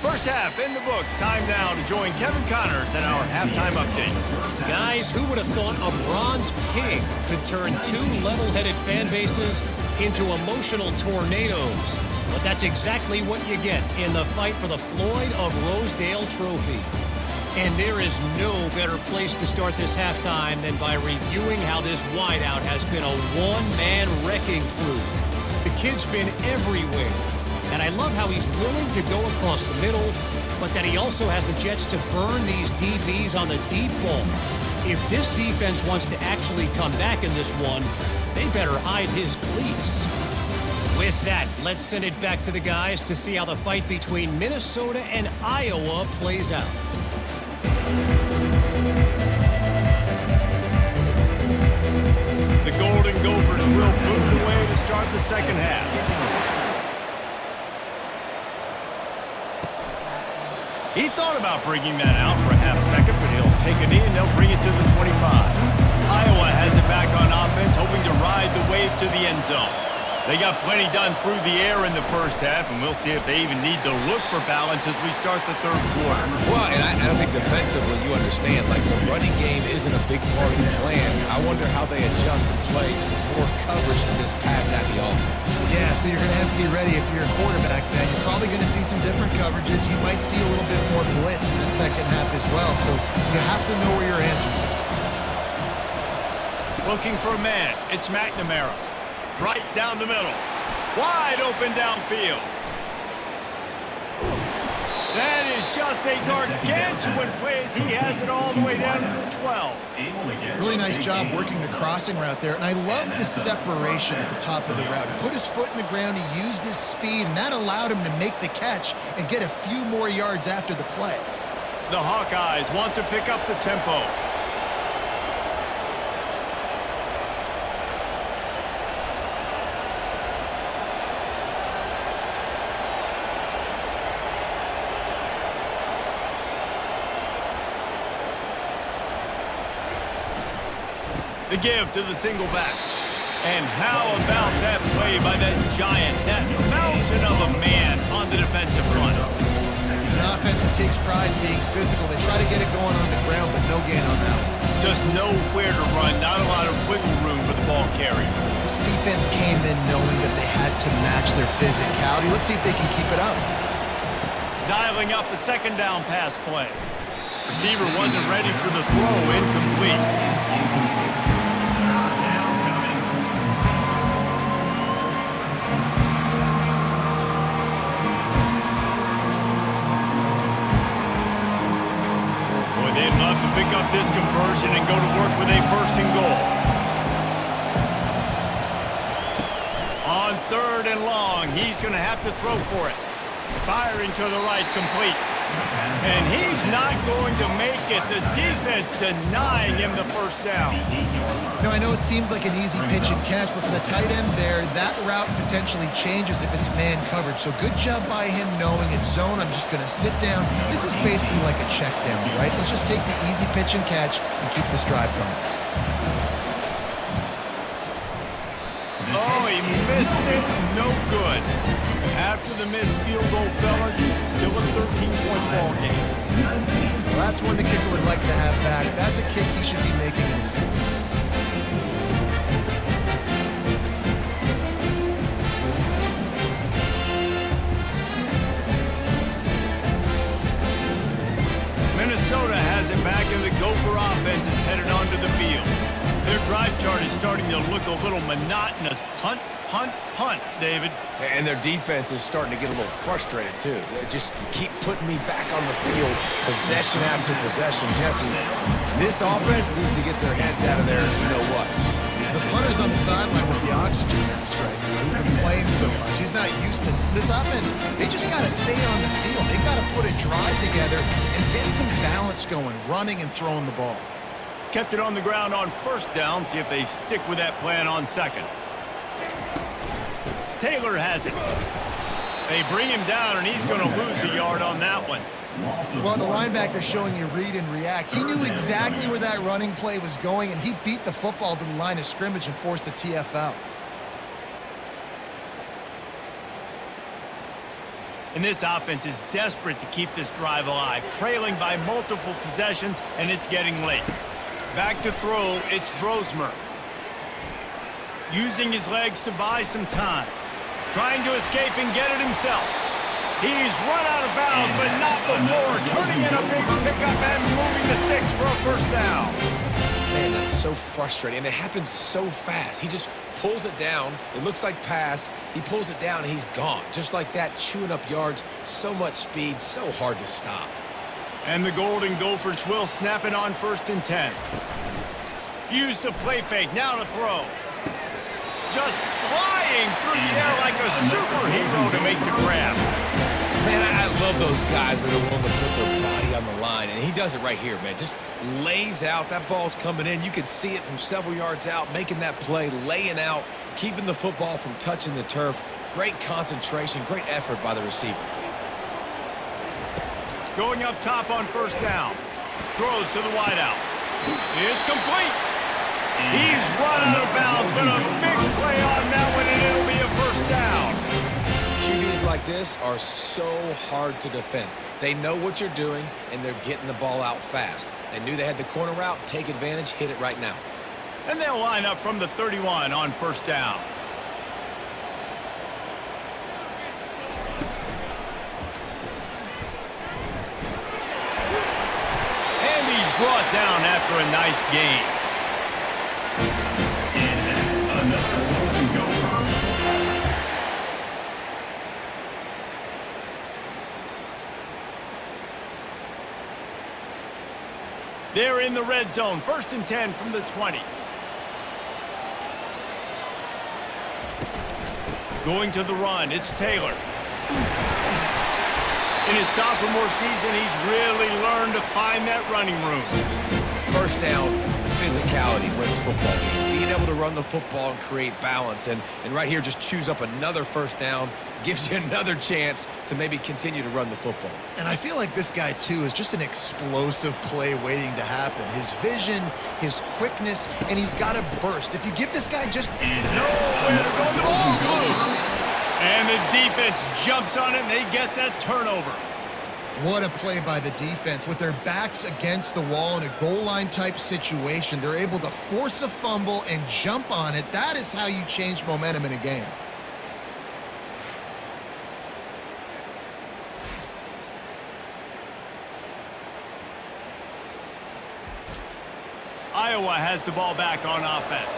First half in the books. Time now to join Kevin Connors in our halftime update. Guys, who would have thought a bronze pig could turn two level-headed fan bases into emotional tornadoes? But that's exactly what you get in the fight for the Floyd of Rosedale trophy. And there is no better place to start this halftime than by reviewing how this wideout has been a one-man wrecking crew. The kid's been everywhere. And I love how he's willing to go across the middle, but that he also has the jets to burn these DBs on the deep ball. If this defense wants to actually come back in this one, they better hide his cleats. With that, let's send it back to the guys to see how the fight between Minnesota and Iowa plays out. The Golden Gophers will move away to start the second half. He thought about bringing that out for a half second, but he'll take a knee and they'll bring it to the 25. Iowa has it back on offense, hoping to ride the wave to the end zone. They got plenty done through the air in the first half, and we'll see if they even need to look for balance as we start the third quarter. Well, and I don't think defensively you understand, like the running game isn't a big part of the plan. I wonder how they adjust and play more coverage to this pass-happy offense. Yeah, so you're going to have to be ready if you're a quarterback, man. You're probably going to see some different coverages. You might see a little bit more blitz in the second half as well, so you have to know where your answers are. Looking for a man, it's McNamara. Right down the middle. Wide open downfield. That is just a gargantuan play as he has it all the way down to the 12. Really nice job working the crossing route there, and I love the separation at the top of the route. He put his foot in the ground, he used his speed, and that allowed him to make the catch and get a few more yards after the play. The Hawkeyes want to pick up the tempo. The give to the single back. And how about that play by that giant, that mountain of a man on the defensive front? It's an offense that takes pride in being physical. They try to get it going on the ground, but no gain on that one. Just nowhere to run, not a lot of wiggle room for the ball carrier. This defense came in knowing that they had to match their physicality. Let's see if they can keep it up. Dialing up the second down pass play. Receiver wasn't ready for the throw, incomplete. Pick up this conversion and go to work with a first and goal. On third and long, he's going to have to throw for it. Firing to the right, complete. And he's not going to make it. The defense denying him the first down. You know, I know it seems like an easy pitch and catch, but for the tight end there, that route potentially changes if it's man coverage. So good job by him knowing it's zone. I'm just going to sit down. This is basically like a check down, right? Let's just take the easy pitch and catch and keep this drive going. Oh, he missed it. No good. After the missed field goal, fellas, still a 13-point ball game. Well, that's one the kicker would like to have back. That's a kick he should be making in his sleep. Minnesota has it back, and the Gopher offense is headed onto the field. Their drive chart is starting to look a little monotonous. Punt, punt, punt, David. And their defense is starting to get a little frustrated, too. They just keep putting me back on the field, possession after possession. Jesse, this offense needs to get their heads out of there, you-know-what. The punter's on the sideline with the oxygen mask right now. He's been playing so much. He's not used to this. This offense, they just got to stay on the field. They've got to put a drive together and get some balance going, running and throwing the ball. Kept it on the ground on first down. See if they stick with that plan on second. Taylor has it. They bring him down, and he's going to lose a yard on that one. Well, the linebacker's showing you read and react. He knew exactly where that running play was going, and he beat the football to the line of scrimmage and forced the TFL. And this offense is desperate to keep this drive alive, trailing by multiple possessions, and it's getting late. Back to throw, it's Brosmer. Using his legs to buy some time. Trying to escape and get it himself. He's run out of bounds, but not before turning in a big pickup and moving the sticks for a first down. Man, that's so frustrating, and it happens so fast. He just pulls it down. It looks like pass. He pulls it down, and he's gone. Just like that, chewing up yards. So much speed, so hard to stop. And the Golden Gophers will snap it on 1st and 10. Use the play fake, now to throw. Just flying through the air like a superhero to make the grab. Man, I love those guys that are willing to put their body on the line, and he does it right here, man. Just lays out. That ball's coming in. You can see it from several yards out, making that play, laying out, keeping the football from touching the turf. Great concentration, great effort by the receiver. Going up top on 1st down. Throws to the wideout. It's complete. He's run out of bounds, but a big play on that one, and it'll be a 1st down. QBs like this are so hard to defend. They know what you're doing, and they're getting the ball out fast. They knew they had the corner route. Take advantage. Hit it right now. And they'll line up from the 31 on 1st down. And he's brought down after a nice gain. And that's another Golden Gopher. They're in the red zone. 1st and 10 from the 20. Going to the run, it's Taylor. In his sophomore season, he's really learned to find that running room. 1st down, physicality wins football games. Being able to run the football and create balance. And right here, just choose up another 1st down. Gives you another chance to maybe continue to run the football. And I feel like this guy, too, is just an explosive play waiting to happen. His vision, his quickness, and he's got a burst. If you give this guy just nowhere to go, the ball's loose. And the defense jumps on it, and they get that turnover. What a play by the defense. With their backs against the wall in a goal line type situation, they're able to force a fumble and jump on it. That is how you change momentum in a game. Iowa has the ball back on offense.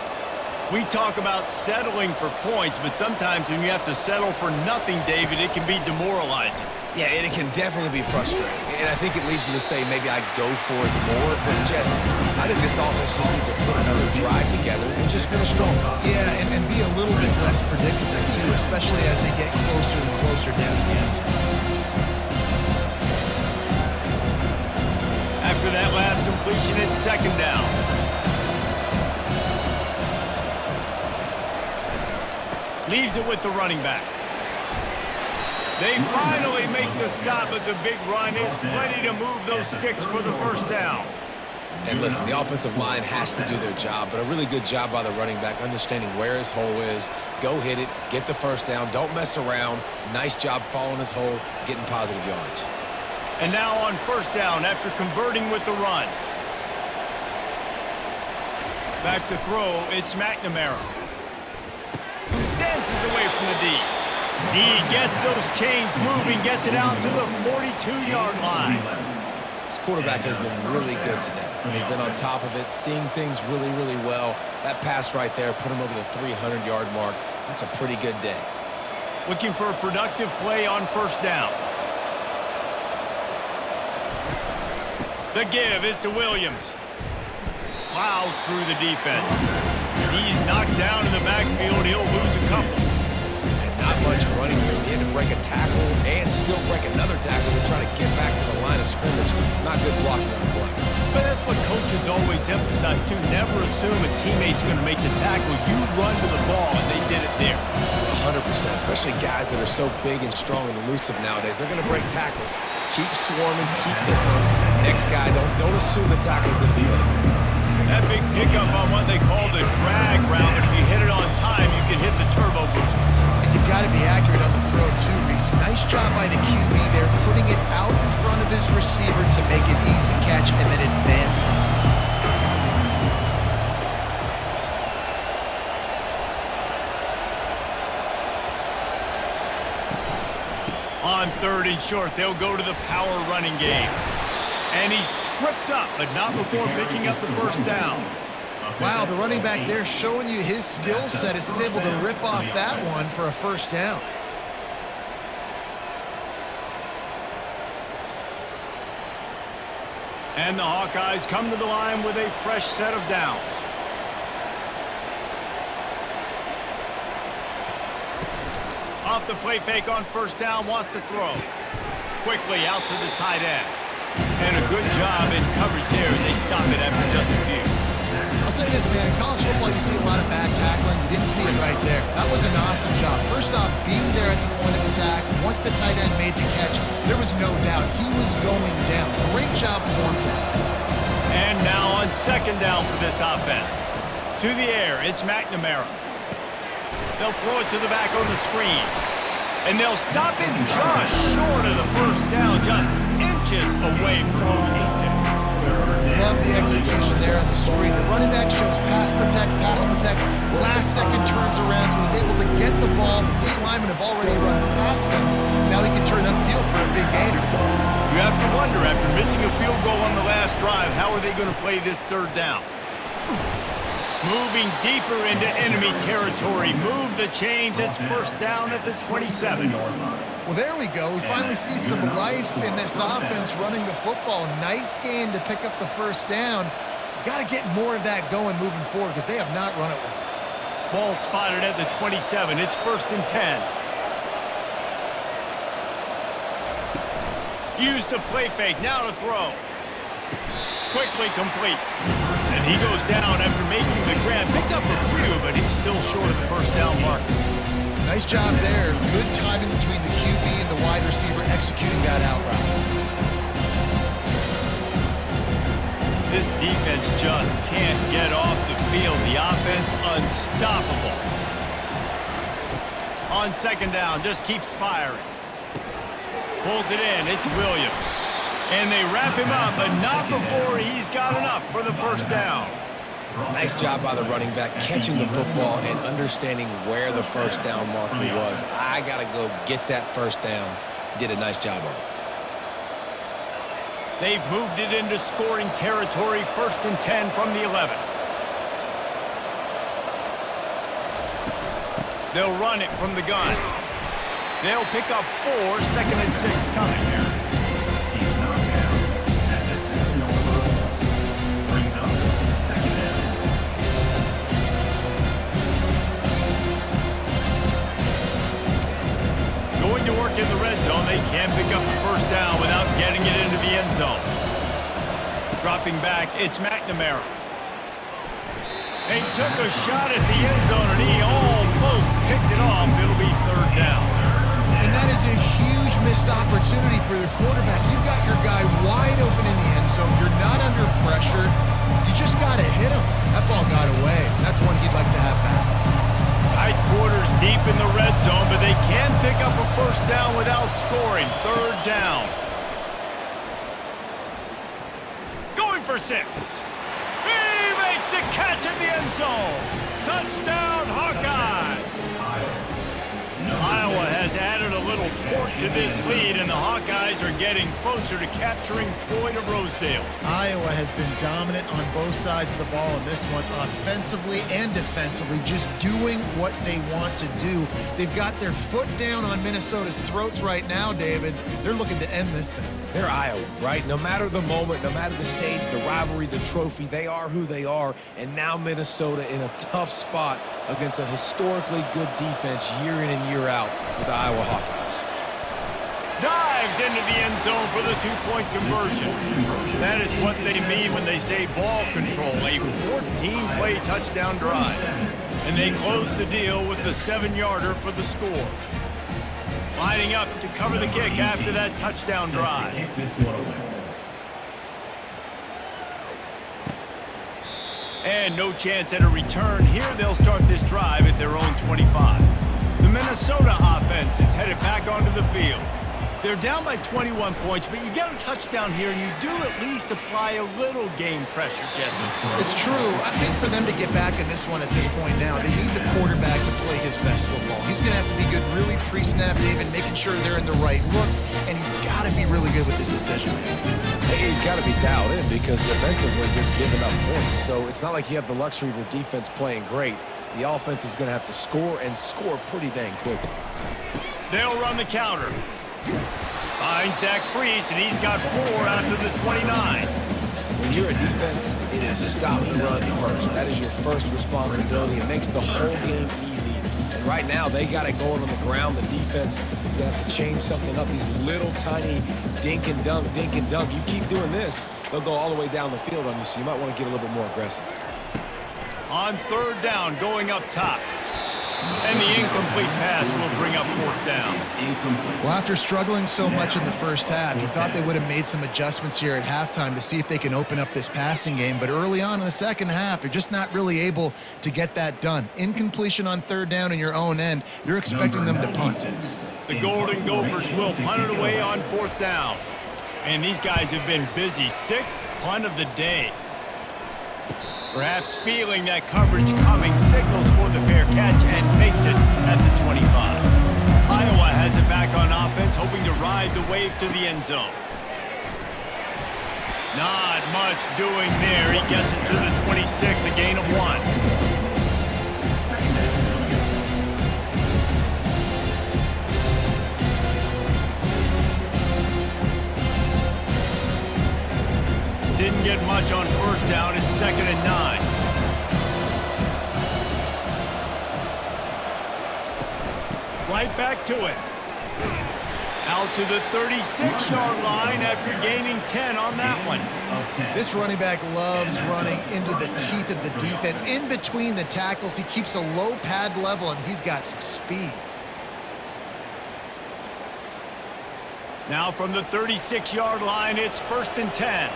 We talk about settling for points, but sometimes when you have to settle for nothing, David, it can be demoralizing. Yeah, and it can definitely be frustrating. And I think it leads you to say maybe I go for it more. But, Jesse, I think this offense just needs to put another drive together and just finish strong. Yeah, and be a little bit less predictable, too, especially as they get closer and closer down the end zone. After that last completion, it's 2nd down. Leaves it with the running back. They finally make the stop, but the big run is plenty to move those sticks for the 1st down. And listen, the offensive line has to do their job, but a really good job by the running back, understanding where his hole is. Go hit it, get the 1st down, don't mess around. Nice job following his hole, getting positive yards. And now on 1st down after converting with the run. Back to throw, it's McNamara. Dances away from the D. He gets those chains moving, gets it out to the 42-yard line. This quarterback has been really good today. He's been on top of it, seeing things really, really well. That pass right there put him over the 300-yard mark. That's a pretty good day. Looking for a productive play on first down. The give is to Williams. Plows through the defense. He's knocked down in the backfield. He'll lose a couple. And not much running here. He had to break a tackle and still break another tackle to try to get back to the line of scrimmage. Not good blocking on the play. But that's what coaches always emphasize, too. Never assume a teammate's going to make the tackle. You run to the ball, and they did it there. 100%, especially guys that are so big and strong and elusive nowadays. They're going to break tackles. Keep swarming, keep hitting them. Next guy, don't assume the tackle is going to be made. That big pickup on what they call the drag route, but if you hit it on time, you can hit the turbo booster. And you've got to be accurate on the throw, too, Reese. Nice job by the QB there, putting it out in front of his receiver to make an easy catch and then advancing. On 3rd and short, they'll go to the power running game. And he's tripped up, but not before picking up the first down. Wow, the running back there showing you his skill set as he's able to rip off that one for a first down. And the Hawkeyes come to the line with a fresh set of downs. Off the play fake on first down, wants to throw. Quickly out to the tight end. And a good job in coverage there as they stop it after just a few. I'll say this, man. In college football, you see a lot of bad tackling. You didn't see it right there. That was an awesome job. First off, being there at the point of attack. Once the tight end made the catch, there was no doubt he was going down. Great job for him to. And now on second down for this offense. To the air, it's McNamara. They'll throw it to the back on the screen. And they'll stop it just short of the first down, just inches away from moving the sticks. Love the execution there on the screen. The running back shows pass protect. Last second turns around, so he's able to get the ball. The D linemen have already run past him. Now he can turn upfield for a big gainer. You have to wonder, after missing a field goal on the last drive, how are they going to play this third down? Moving deeper into enemy territory. Move the chains. It's first down at the 27. Well, there we go. We finally see some life in this offense running the football. Nice game to pick up the first down. Got to get more of that going moving forward because they have not run it well. Ball spotted at the 27. It's first and 10. Use the play fake. Now to throw. Quickly complete. And he goes down after making the grab. Picked up a few, but he's still short of the first down mark. Nice job there. Good timing between the QB and the wide receiver executing that out route. This defense just can't get off the field. The offense unstoppable. On second down, just keeps firing. Pulls it in. It's Williams. And they wrap him up, but not before he's got enough for the first down. Nice job by the running back, catching the football and understanding where the first down marker was. I got to go get that first down. He did a nice job of it. They've moved it into scoring territory, first and 10 from the 11. They'll run it from the gun. They'll pick up 4, second and 6 coming here. Going to work in the red zone. They can pick up the first down without getting it into the end zone. Dropping back, it's McNamara. They took a shot at the end zone, and he almost picked it off. It'll be third down. And that is a huge missed opportunity for the quarterback. You've got your guy wide open in the end zone. You're not under pressure. You just got to hit him. That ball got away. That's one he'd like to have back. Tight quarters deep in the red zone, but they can pick up a first down without scoring. Third down. Going for 6. He makes the catch in the end zone. Touchdown, Hawkeyes. Iowa has added a little port to this lead, and the Hawkeyes are getting closer to capturing Floyd of Rosedale. Iowa has been dominant on both sides of the ball in this one, offensively and defensively, just doing what they want to do. They've got their foot down on Minnesota's throats right now, David. They're looking to end this thing. They're Iowa, right? No matter the moment, no matter the stage, the rivalry, the trophy, they are who they are. And now Minnesota in a tough spot against a historically good defense year in and year out with the Iowa Hawkeyes. Dives into the end zone for the two-point conversion. That is what they mean when they say ball control, a 14-play touchdown drive. And they close the deal with the 7-yarder for the score. Lining up to cover the kick after that touchdown drive. And no chance at a return. Here they'll start this drive at their own 25. The Minnesota offense is headed back onto the field. They're down by 21 points, but you get a touchdown here, and you do at least apply a little game pressure, Jesse. It's true. I think for them to get back in this one at this point now, they need the quarterback to play his best football. He's going to have to be good really pre-snap, David, making sure they're in the right looks, and he's got to be really good with his decision. He's got to be dialed in because defensively you're giving up points. So it's not like you have the luxury of your defense playing great. The offense is going to have to score and score pretty dang quickly. They'll run the counter. Finds Zach Priest, and he's got 4 out to the 29. When you're a defense, it is stop the run first. That is your first responsibility. It makes the whole game easy. And right now, they got it going on the ground. The defense is going to have to change something up. These little tiny dink and dunk, dink and dunk. You keep doing this, they'll go all the way down the field on you, so you might want to get a little bit more aggressive. On 3rd down, going up top. And the incomplete pass will bring up 4th down. Well, after struggling so much in the first half, you thought they would have made some adjustments here at halftime to see if they can open up this passing game. But early on in the second half, they're just not really able to get that done. Incompletion on 3rd down in your own end, you're expecting them to punt. The Golden Gophers will punt it away on 4th down. And these guys have been busy. 6th punt of the day. Perhaps feeling that coverage coming, signals for the fair catch and makes it at the 25. Iowa has it back on offense, hoping to ride the wave to the end zone. Not much doing there. He gets it to the 26, a gain of 1. Didn't get much on 1st down. It's 2nd and 9. Right back to it. Out to the 36-yard line after gaining 10 on that one. This running back loves running into the teeth of the defense. In between the tackles, he keeps a low pad level, and he's got some speed. Now from the 36-yard line, it's 1st and 10.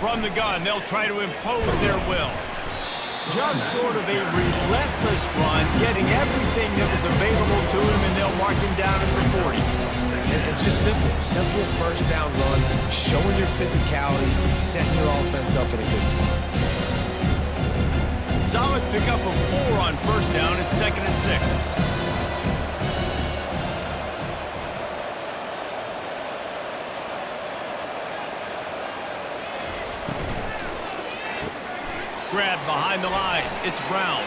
From the gun, they'll try to impose their will. Just sort of a relentless run, getting everything that was available to him, and they'll mark him down at the 40. And it's just simple. Simple 1st down run, showing your physicality, setting your offense up in a good spot. Solid pickup of 4 on 1st down. It's 2nd and 6. Grabbed behind the line. It's Brown.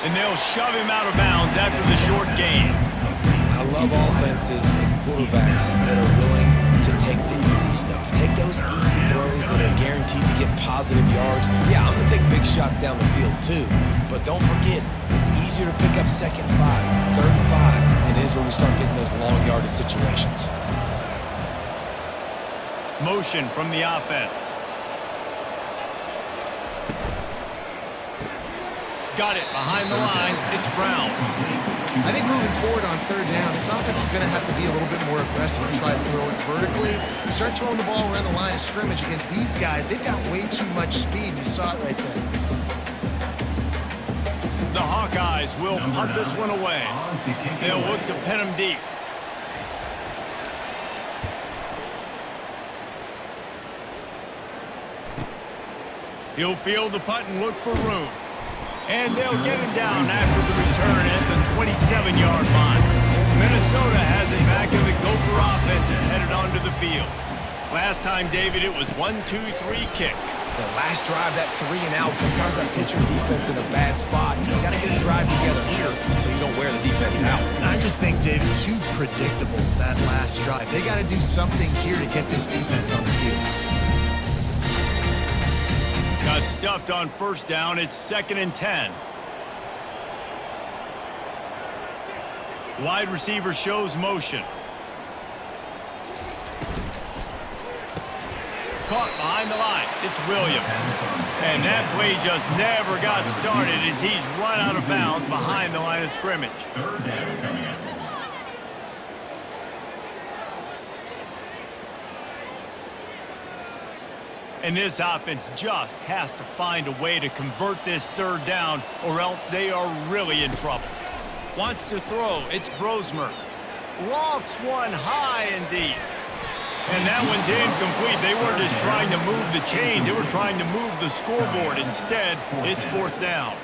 And they'll shove him out of bounds after the short gain. I love offenses and quarterbacks that are willing to take the easy stuff. Take those easy throws that are guaranteed to get positive yards. Yeah, I'm going to take big shots down the field too. But don't forget, it's easier to pick up 2nd and 5, 3rd and 5 than it is when we start getting those long yardage situations. Motion from the offense. Got it behind the line. It's Brown. I think moving forward on 3rd down, this offense is going to have to be a little bit more aggressive and try to throw it vertically. You start throwing the ball around the line of scrimmage against these guys, they've got way too much speed. You saw it right there. The Hawkeyes will punt this one away. They'll look to pin him deep. He'll field the punt and look for room. And they'll get him down after the return at the 27-yard line. Minnesota has it back, and the Gopher offense is headed onto the field. Last time, David, it was 1-2-3 kick. The last drive, that 3 and out, sometimes that puts your defense in a bad spot. You got to get a drive together here so you don't wear the defense out. I just think, David, too predictable, that last drive. They got to do something here to get this defense on their heels. Got stuffed on first down. It's 2nd and 10. Wide receiver shows motion. Caught behind the line. It's Williams. And that play just never got started as he's run out of bounds behind the line of scrimmage. Third down coming up. And this offense just has to find a way to convert this 3rd down, or else they are really in trouble. Wants to throw. It's Brosmer. Lofts one high and deep. And that one's incomplete. They weren't just trying to move the chains. They were trying to move the scoreboard. Instead, it's 4th down.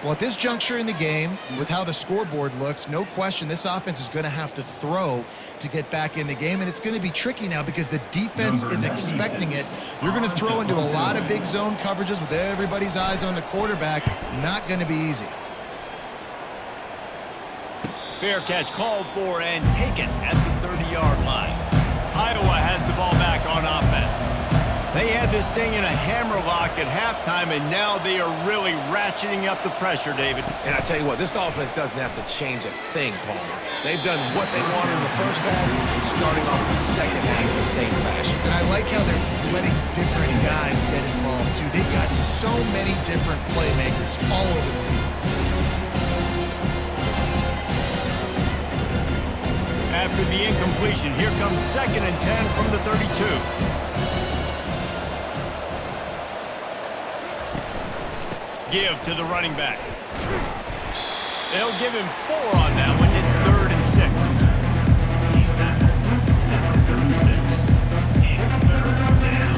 Well, at this juncture in the game, with how the scoreboard looks, no question this offense is going to have to throw to get back in the game, and it's going to be tricky now because the defense is expecting it. You're going to throw into a lot of big zone coverages with everybody's eyes on the quarterback. Not going to be easy. Fair catch called for and taken at the 30-yard line. Iowa has the ball back on offense. They had this thing in a hammerlock at halftime, and now they are really ratcheting up the pressure, David. And I tell you what, this offense doesn't have to change a thing, Paul. They've done what they wanted in the first half and starting off the second half in the same fashion. And I like how they're letting different guys get involved, too. They've got so many different playmakers all over the field. After the incompletion, here comes 2nd and 10 from the 32. Give to the running back. They'll give him 4 on that one. It's 3rd and 6. He's tackled number 36. And 3rd down.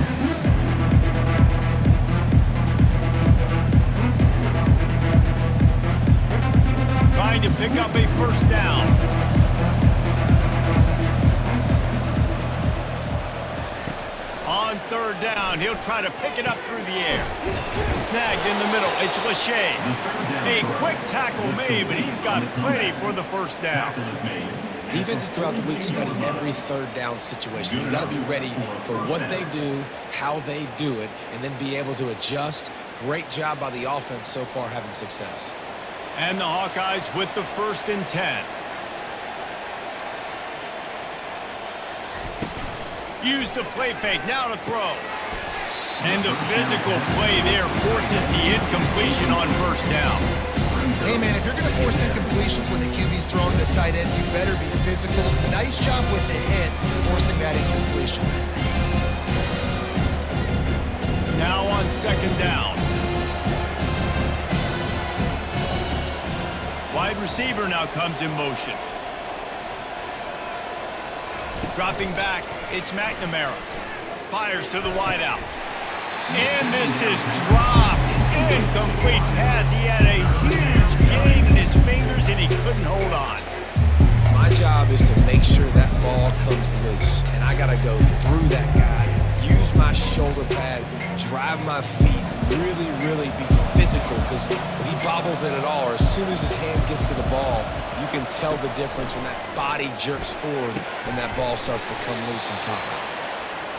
Trying to pick up a 1st down. On 3rd down, he'll try to pick it up through the air. Snagged in the middle, it's Lachey. A quick tackle made, but he's got plenty for the 1st down. Defenses throughout the week study every 3rd down situation. You've got to be ready for what they do, how they do it, and then be able to adjust. Great job by the offense so far having success. And the Hawkeyes with the 1st and 10. Use the play fake, now to throw. And the physical play there forces the incompletion on 1st down. Hey, man, if you're going to force incompletions when the QB's throwing the tight end, you better be physical. Nice job with the hit, forcing that incompletion. Now on 2nd down. Wide receiver now comes in motion. Dropping back, it's McNamara. Fires to the wideout. And this is dropped. Incomplete pass. He had a huge gain in his fingers, and he couldn't hold on. My job is to make sure that ball comes loose, and I got to go through that guy, use my shoulder pad, drive my feet, really be physical, because if he bobbles it at all, or as soon as his hand gets to the ball, you can tell the difference when that body jerks forward and that ball starts to come loose and pop out.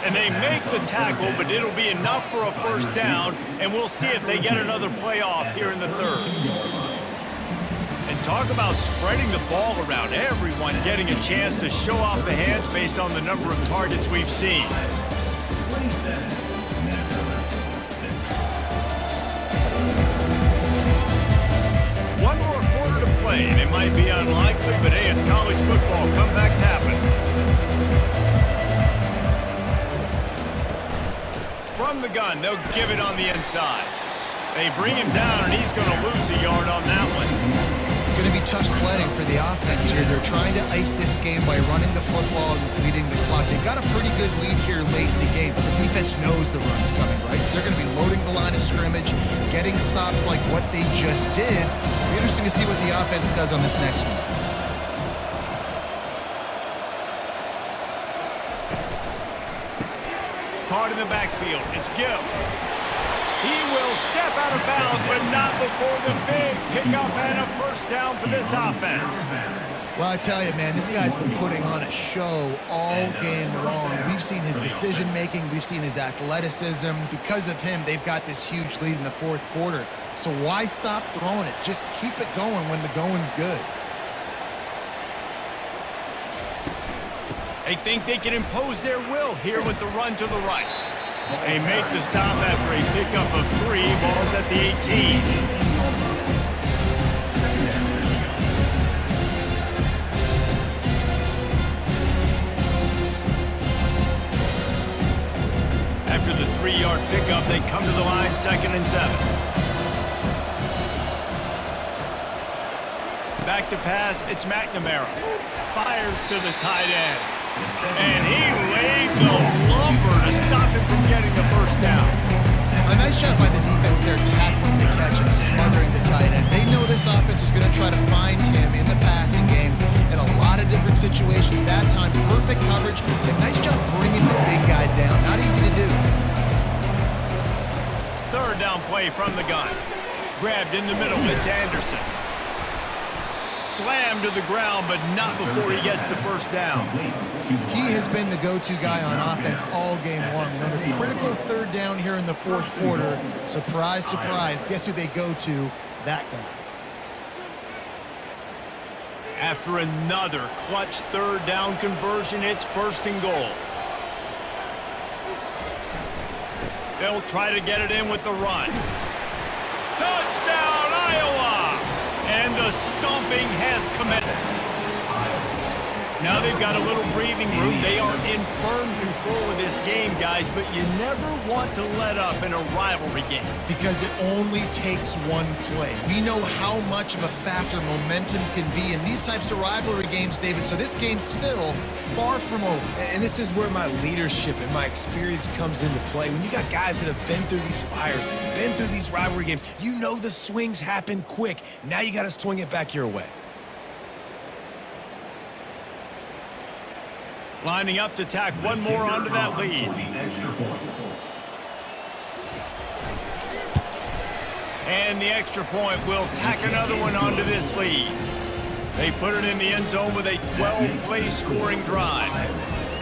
And they make the tackle, but it'll be enough for a 1st down, and we'll see if they get another play off here in the 3rd. And talk about spreading the ball around, everyone getting a chance to show off the hands based on the number of targets we've seen. 27, Minnesota, 6. One more quarter to play, and it might be unlikely, but hey, it's college football. Comebacks happen. From the gun, they'll give it on the inside. They bring him down, and he's going to lose a yard on that one. It's going to be tough sledding for the offense here. They're trying to ice this game by running the football and leading the clock. They've got a pretty good lead here late in the game, but the defense knows the run's coming, right? So they're going to be loading the line of scrimmage, getting stops like what they just did. It'll be interesting to see what the offense does on this next one. Caught in the backfield. It's Gill. He will step out of bounds, but not before the big pickup and a first down for this offense. Well, I tell you, man, this guy's been putting on a show all game long. We've seen his decision-making. We've seen his athleticism. Because of him, they've got this huge lead in the fourth quarter. So why stop throwing it? Just keep it going when the going's good. They think they can impose their will here with the run to the right. They make the stop after a pickup of 3. Ball's at the 18. After the 3-yard pickup, they come to the line, 2nd and 7. Back to pass, it's McNamara. Fires to the tight end. And he laid the lumber to stop him from getting the first down. A nice job by the defense there, tackling the catch and smothering the tight end. They know this offense is going to try to find him in the passing game in a lot of different situations. That time, perfect coverage. A nice job bringing the big guy down. Not easy to do. 3rd down play from the gun. Grabbed in the middle, it's Anderson. Slammed to the ground, but not before he gets the first down. He has been the go-to guy on offense all game long. On a critical 3rd down here in the fourth quarter. Surprise, surprise. Guess who they go to? That guy. After another clutch 3rd down conversion, it's 1st and goal. They'll try to get it in with the run. Touchdown, Iowa! And the stomping has commenced. Now they've got a little breathing room. They are in firm control of this game, guys, but you never want to let up in a rivalry game. Because it only takes one play. We know how much of a factor momentum can be in these types of rivalry games, David, so this game's still far from over. And this is where my leadership and my experience comes into play. When you got guys that have been through these fires, been through these rivalry games, you know the swings happen quick. Now you got to swing it back your way. Lining up to tack one more onto that lead. And the extra point will tack another one onto this lead. They put it in the end zone with a 12-play scoring drive.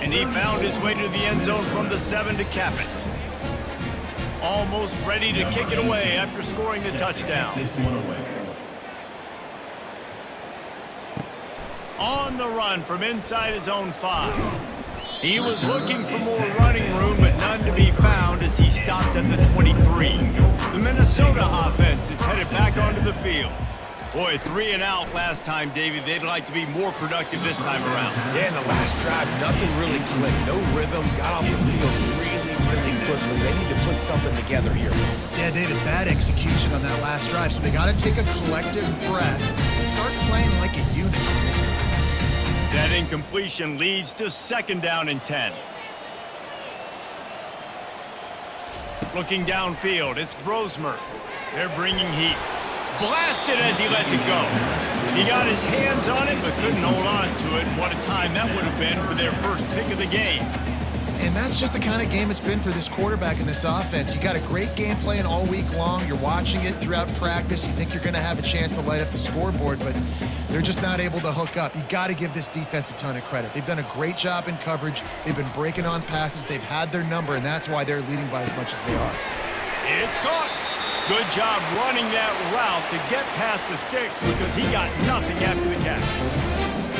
And he found his way to the end zone from the 7 to cap it. Almost ready to kick it away after scoring the touchdown. On the run from inside his own 5. He was looking for more running room, but none to be found as he stopped at the 23. The Minnesota offense is headed back onto the field. Boy, 3 and out last time, Davey. They'd like to be more productive this time around. Yeah, in the last drive, nothing really clicked. No rhythm, got off the field really quickly. They need to put something together here. Yeah, David, bad execution on that last drive, so they got to take a collective breath and start playing like a unit. That incompletion leads to 2nd down and 10. Looking downfield, it's Brosmer. They're bringing heat. Blasted as he lets it go. He got his hands on it, but couldn't hold on to it. What a time that would have been for their first pick of the game. And that's just the kind of game it's been for this quarterback in this offense. You got a great game plan all week long. You're watching it throughout practice. You think you're going to have a chance to light up the scoreboard, but they're just not able to hook up. You got to give this defense a ton of credit. They've done a great job in coverage. They've been breaking on passes. They've had their number, and that's why they're leading by as much as they are. It's caught. Good job running that route to get past the sticks because he got nothing after the catch.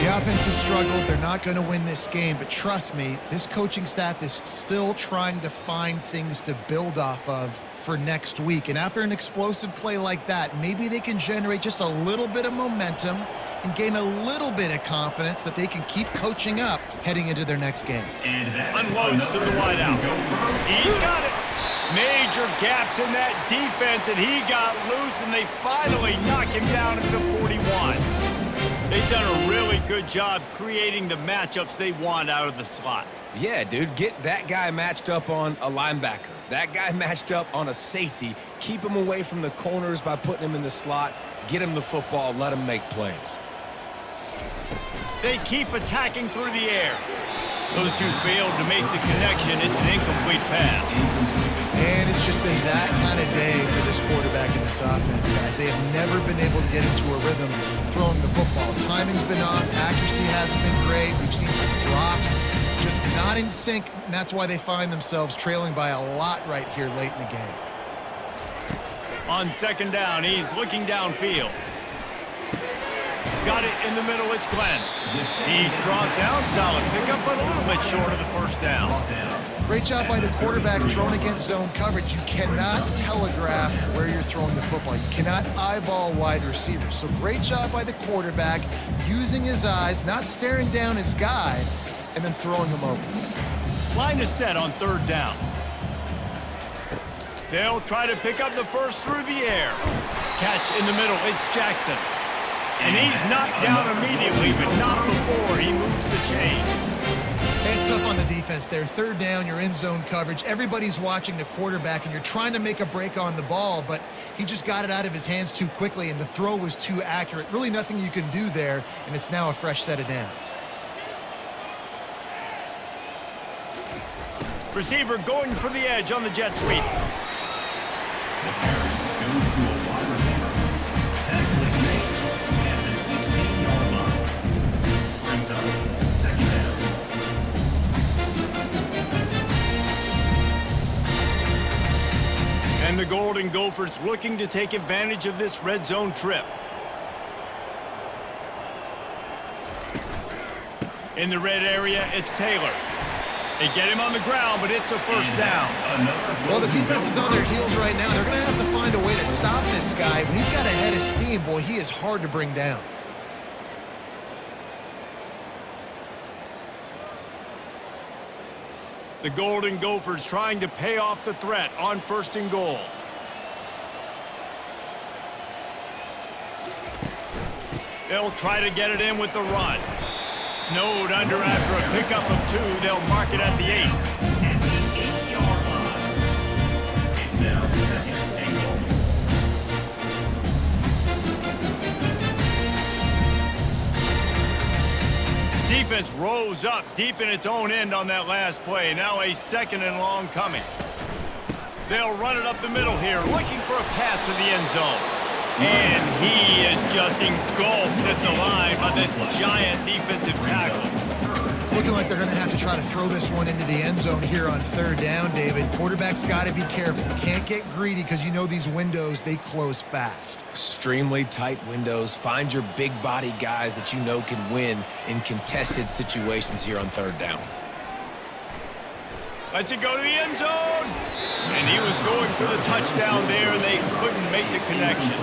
The offense has struggled. They're not going to win this game, but trust me, this coaching staff is still trying to find things to build off of for next week. And after an explosive play like that, maybe they can generate just a little bit of momentum and gain a little bit of confidence that they can keep coaching up heading into their next game. Unloads to the wideout. He's got it. Major gaps in that defense, and he got loose, and they finally knock him down at the 41. They've done a really good job creating the matchups they want out of the slot. Yeah, dude, get that guy matched up on a linebacker. That guy matched up on a safety. Keep him away from the corners by putting him in the slot. Get him the football, let him make plays. They keep attacking through the air. Those two failed to make the connection. It's an incomplete pass. And it's just been that kind of day for this quarterback in this offense, guys. They have never been able to get into a rhythm throwing the football. Timing's been off. Accuracy hasn't been great. We've seen some drops. Just not in sync, and that's why they find themselves trailing by a lot right here late in the game. On second down, he's looking downfield. Got it in the middle, it's Glenn. He's brought down, solid pickup, but a little bit short of the first down. Great job by the quarterback thrown against zone coverage. You cannot telegraph where you're throwing the football. You cannot eyeball wide receivers. So great job by the quarterback using his eyes, not staring down his guy, and then throwing him open. Line is set on third down. They'll try to pick up the first through the air. Catch in the middle, it's Jackson. And he's knocked down immediately, but not before he moves the chain. It's tough on the defense there. Third down, you're in zone coverage. Everybody's watching the quarterback, and you're trying to make a break on the ball, but he just got it out of his hands too quickly, and the throw was too accurate. Really nothing you can do there, and it's now a fresh set of downs. Receiver going for the edge on the jet sweep. The carry goes to a wide receiver. Tackling made at the 16-yard line. Brings up second down. And the Golden Gophers looking to take advantage of this red zone trip. In the red area, it's Taylor. They get him on the ground, but it's a first down. Well, the defense is on their heels right now. They're going to have to find a way to stop this guy. When he's got a head of steam, boy, he is hard to bring down. The Golden Gophers trying to pay off the threat on first and goal. They'll try to get it in with the run. Snowed under after a pickup of two. They'll mark it at the 8. At the 8-yard line. It's now second and goal. Defense rose up deep in its own end on that last play. Now a second and long coming. They'll run it up the middle here, looking for a path to the end zone. And he is just engulfed at the line by this giant defensive tackle. It's looking like they're going to have to try to throw this one into the end zone here on third down, David. Quarterback's got to be careful. You can't get greedy because you know these windows, they close fast. Extremely tight windows. Find your big body guys that you know can win in contested situations here on third down. Lets it go to the end zone. And he was going for the touchdown there, and they couldn't make the connection.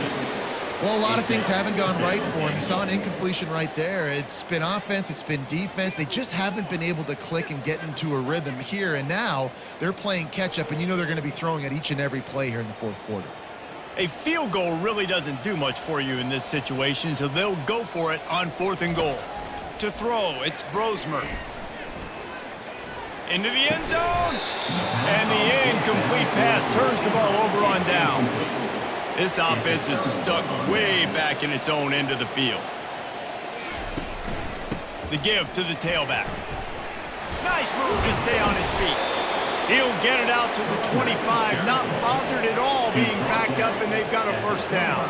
Well, a lot of things haven't gone right for him. You saw an incompletion right there. It's been offense, it's been defense. They just haven't been able to click and get into a rhythm here. And now they're playing catch-up, and you know they're going to be throwing at each and every play here in the fourth quarter. A field goal really doesn't do much for you in this situation, so they'll go for it on fourth and goal. To throw, it's Brosmer. Into the end zone. And the incomplete pass turns the ball over on downs. This offense is stuck way back in its own end of the field. The give to the tailback. Nice move to stay on his feet. He'll get it out to the 25, not bothered at all being backed up, and they've got a first down.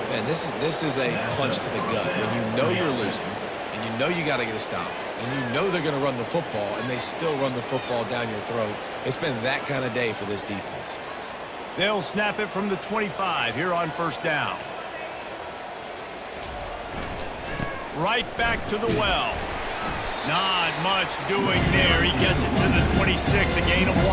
Man, this is a punch to the gut. When you know you're losing, and you know you got to get a stop, and you know they're going to run the football, and they still run the football down your throat. It's been that kind of day for this defense. They'll snap it from the 25 here on first down. Right back to the well. Not much doing there. He gets it to the 26, a gain of 1.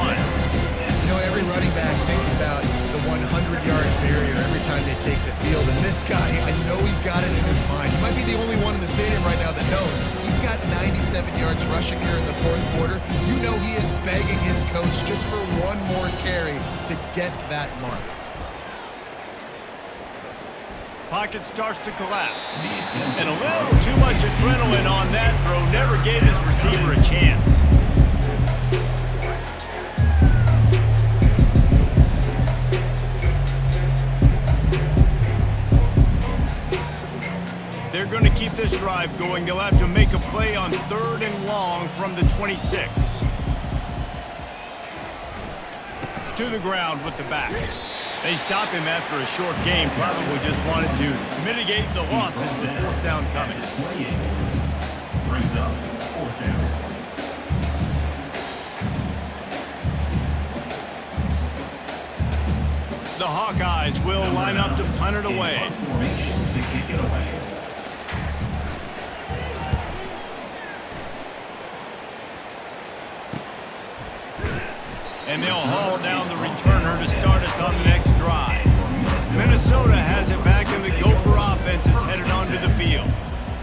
You know, every running back thinks about the 100-yard barrier every time they take the field. And this guy, I know he's got it in his mind. He might be the only one in the stadium right now that knows. He's got 97 yards rushing here in the fourth quarter. You know he is begging his coach just for one more carry to get that mark. Pocket starts to collapse. And a little much adrenaline on that throw, never gave his receiver a chance. They're going to keep this drive going. They'll have to make a play on 3rd and long from the 26. To the ground with the back. They stop him after a short game. Probably just wanted to mitigate the losses with 4th down coming. Brings up 4th down. The Hawkeyes will line up to punt it away. Formation to kick it away. And they'll haul down the returner to start us on the next drive. Minnesota has it back, and the Gopher offense is headed onto the field.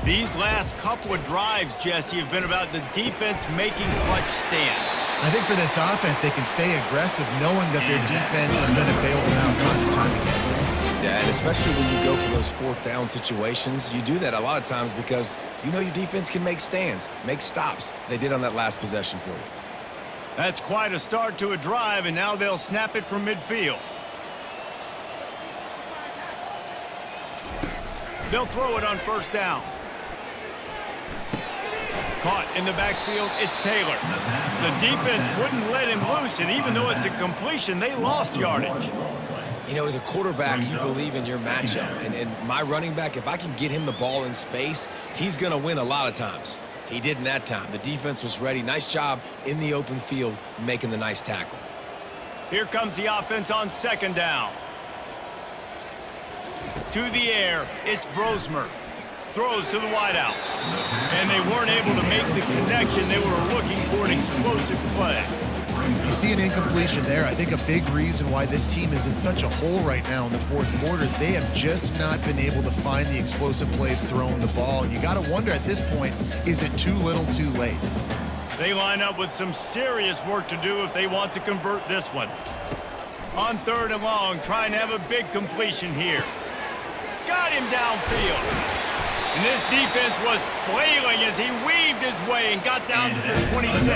These last couple of drives, Jesse, have been about the defense making clutch stand. I think for this offense, they can stay aggressive knowing that their defense is going to bail them out time and time again. Yeah, and especially when you go for those 4th down situations, you do that a lot of times because you know your defense can make stands, make stops. They did on that last possession for you. That's quite a start to a drive, and now they'll snap it from midfield. They'll throw it on 1st down. Caught in the backfield, it's Taylor. The defense wouldn't let him loose, and even though it's a completion, they lost yardage. You know, as a quarterback, you believe in your matchup. And my running back, if I can get him the ball in space, he's going to win a lot of times. He didn't that time. The defense was ready. Nice job in the open field making the nice tackle. Here comes the offense on 2nd down. To the air, it's Brosmer. Throws to the wideout. And they weren't able to make the connection. They were looking for an explosive play. You see an incompletion there. I think a big reason why this team is in such a hole right now in the 4th quarter is they have just not been able to find the explosive plays throwing the ball. And you got to wonder at this point, is it too little too late? They line up with some serious work to do if they want to convert this one. On 3rd and long, trying to have a big completion here. Got him downfield. And this defense was flailing as he weaved his way and got down to the 26.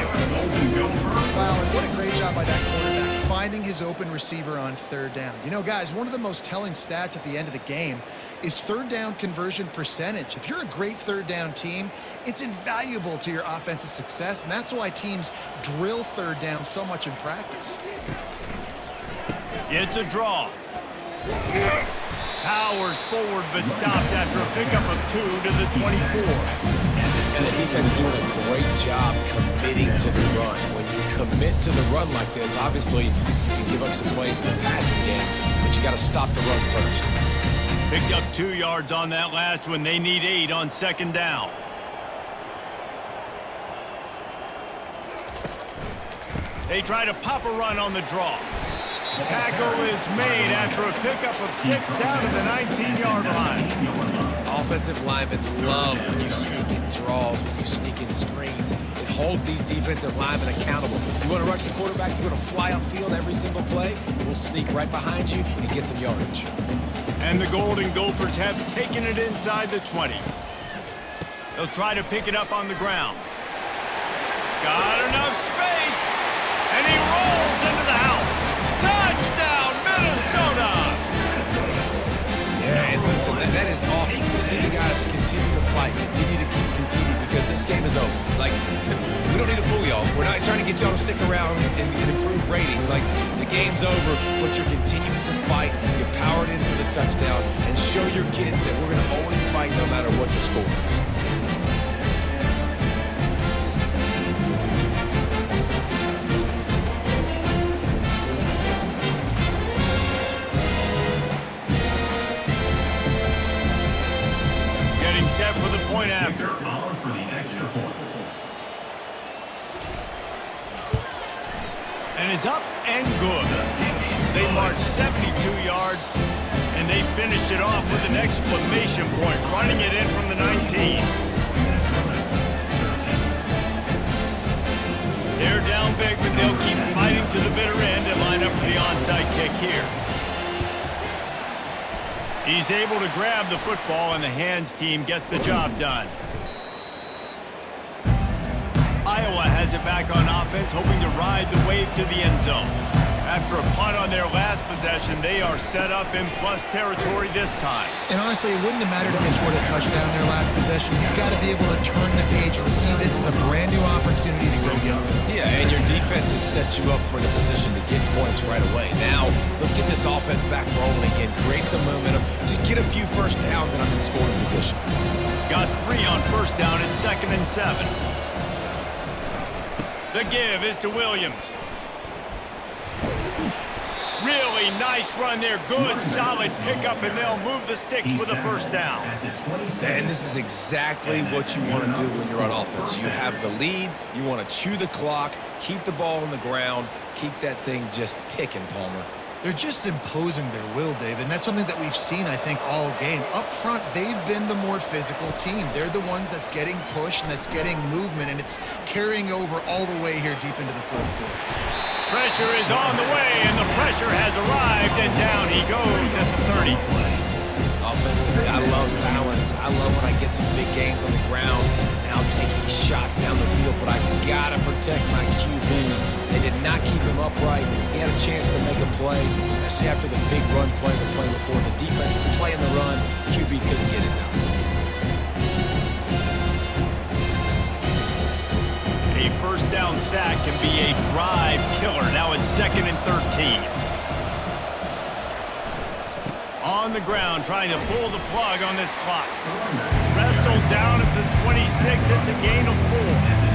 Wow, and what a great job by that quarterback, finding his open receiver on 3rd down. You know, guys, one of the most telling stats at the end of the game is 3rd down conversion percentage. If you're a great 3rd down team, it's invaluable to your offensive success, and that's why teams drill 3rd down so much in practice. It's a draw. Powers forward, but stopped after a pickup of 2 to the 24. And the defense doing a great job committing to the run. When you commit to the run like this, obviously you can give up some plays in the passing game, but you got to stop the run first. Picked up 2 yards on that last one. They need 8 on 2nd down. They try to pop a run on the draw. Tackle is made after a pickup of 6 down to the 19-yard line. Offensive linemen love when you sneak in draws, when you sneak in screens. It holds these defensive linemen accountable. You want to rush the quarterback, you're going to fly upfield every single play. We'll sneak right behind you and get some yardage. And the Golden Gophers have taken it inside the 20. They'll try to pick it up on the ground. Got enough space, and he rolls into the house. Touchdown, Minnesota! Yeah, and listen, that is awesome to see the guys continue to fight, continue to keep competing, because this game is over. Like, we don't need to fool y'all. We're not trying to get y'all to stick around and improve ratings. Like, the game's over, but you're continuing to fight. You powered in for the touchdown, and show your kids that we're going to always fight no matter what the score is. Set for the point after. For the extra point. And it's up and good. They marched 72 yards, and they finished it off with an exclamation point, running it in from the 19. They're down big, but they'll keep fighting to the bitter end and line up for the onside kick here. He's able to grab the football, and the hands team gets the job done. Iowa has it back on offense, hoping to ride the wave to the end zone. After a punt on their last possession, they are set up in plus territory this time. And honestly, it wouldn't have mattered if they scored a touchdown their last possession. You've got to be able to turn the page and see this as a brand new opportunity to go get points. Yeah, and your defense has set you up for the position to get points right away. Now, let's get this offense back rolling again, create some momentum, just get a few first downs and I'm in scoring position. Got 3 on first down and 2nd and 7. The give is to Williams. Really nice run there. Good, solid pickup, and they'll move the sticks with a first down. And this is exactly what you want to do when you're on offense. You have the lead. You want to chew the clock, keep the ball on the ground, keep that thing just ticking, Palmer. They're just imposing their will, Dave, and that's something that we've seen, I think, all game. Up front, they've been the more physical team. They're the ones that's getting pushed and that's getting movement, and it's carrying over all the way here deep into the fourth quarter. Pressure is on the way, and the pressure has arrived, and down he goes at the 30. Offensively, I love balance. I love when I get some big gains on the ground, now taking shots down the field, but I got to protect my QB. They did not keep him upright. He had a chance to make a play, especially after the big run play the play before. The defense was playing the run. QB couldn't get it done. A first down sack can be a drive killer. Now it's 2nd and 13. On the ground, trying to pull the plug on this clock. Wrestled down at the 26. It's a gain of 4.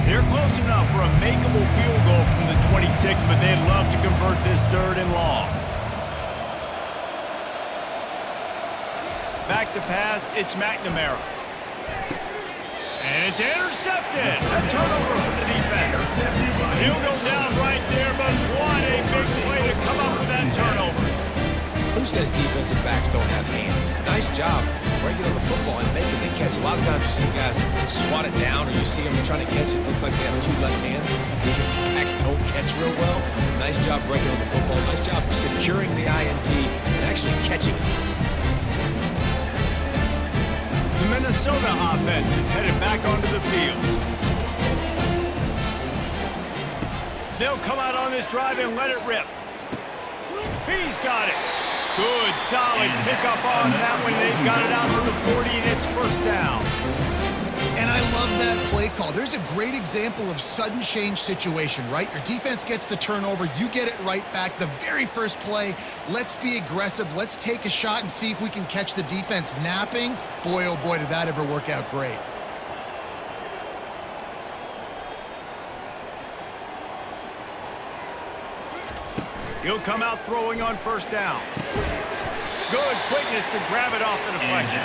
They're close enough for a makeable field goal from the 26, but they'd love to convert this 3rd and long. Back to pass, it's McNamara. And it's intercepted. A turnover from the defense. He'll go down right there, but what a big play to come up with that turnover. Who says defensive backs don't have hands? Nice job breaking on the football and making the catch. A lot of times you see guys swat it down or you see them trying to catch it. It looks like they have 2 left hands. Defensive backs don't catch real well. Nice job breaking on the football. Nice job securing the INT and actually catching it. The Minnesota offense is headed back onto the field. They'll come out on this drive and let it rip. He's got it. Good, solid pickup on that one. They've got it out to the 40, and it's first down. And I love that play call. There's a great example of sudden change situation, right? Your defense gets the turnover. You get it right back. The very first play, let's be aggressive. Let's take a shot and see if we can catch the defense napping. Boy, oh boy, did that ever work out great. He'll come out throwing on first down. Good quickness to grab it off the deflection.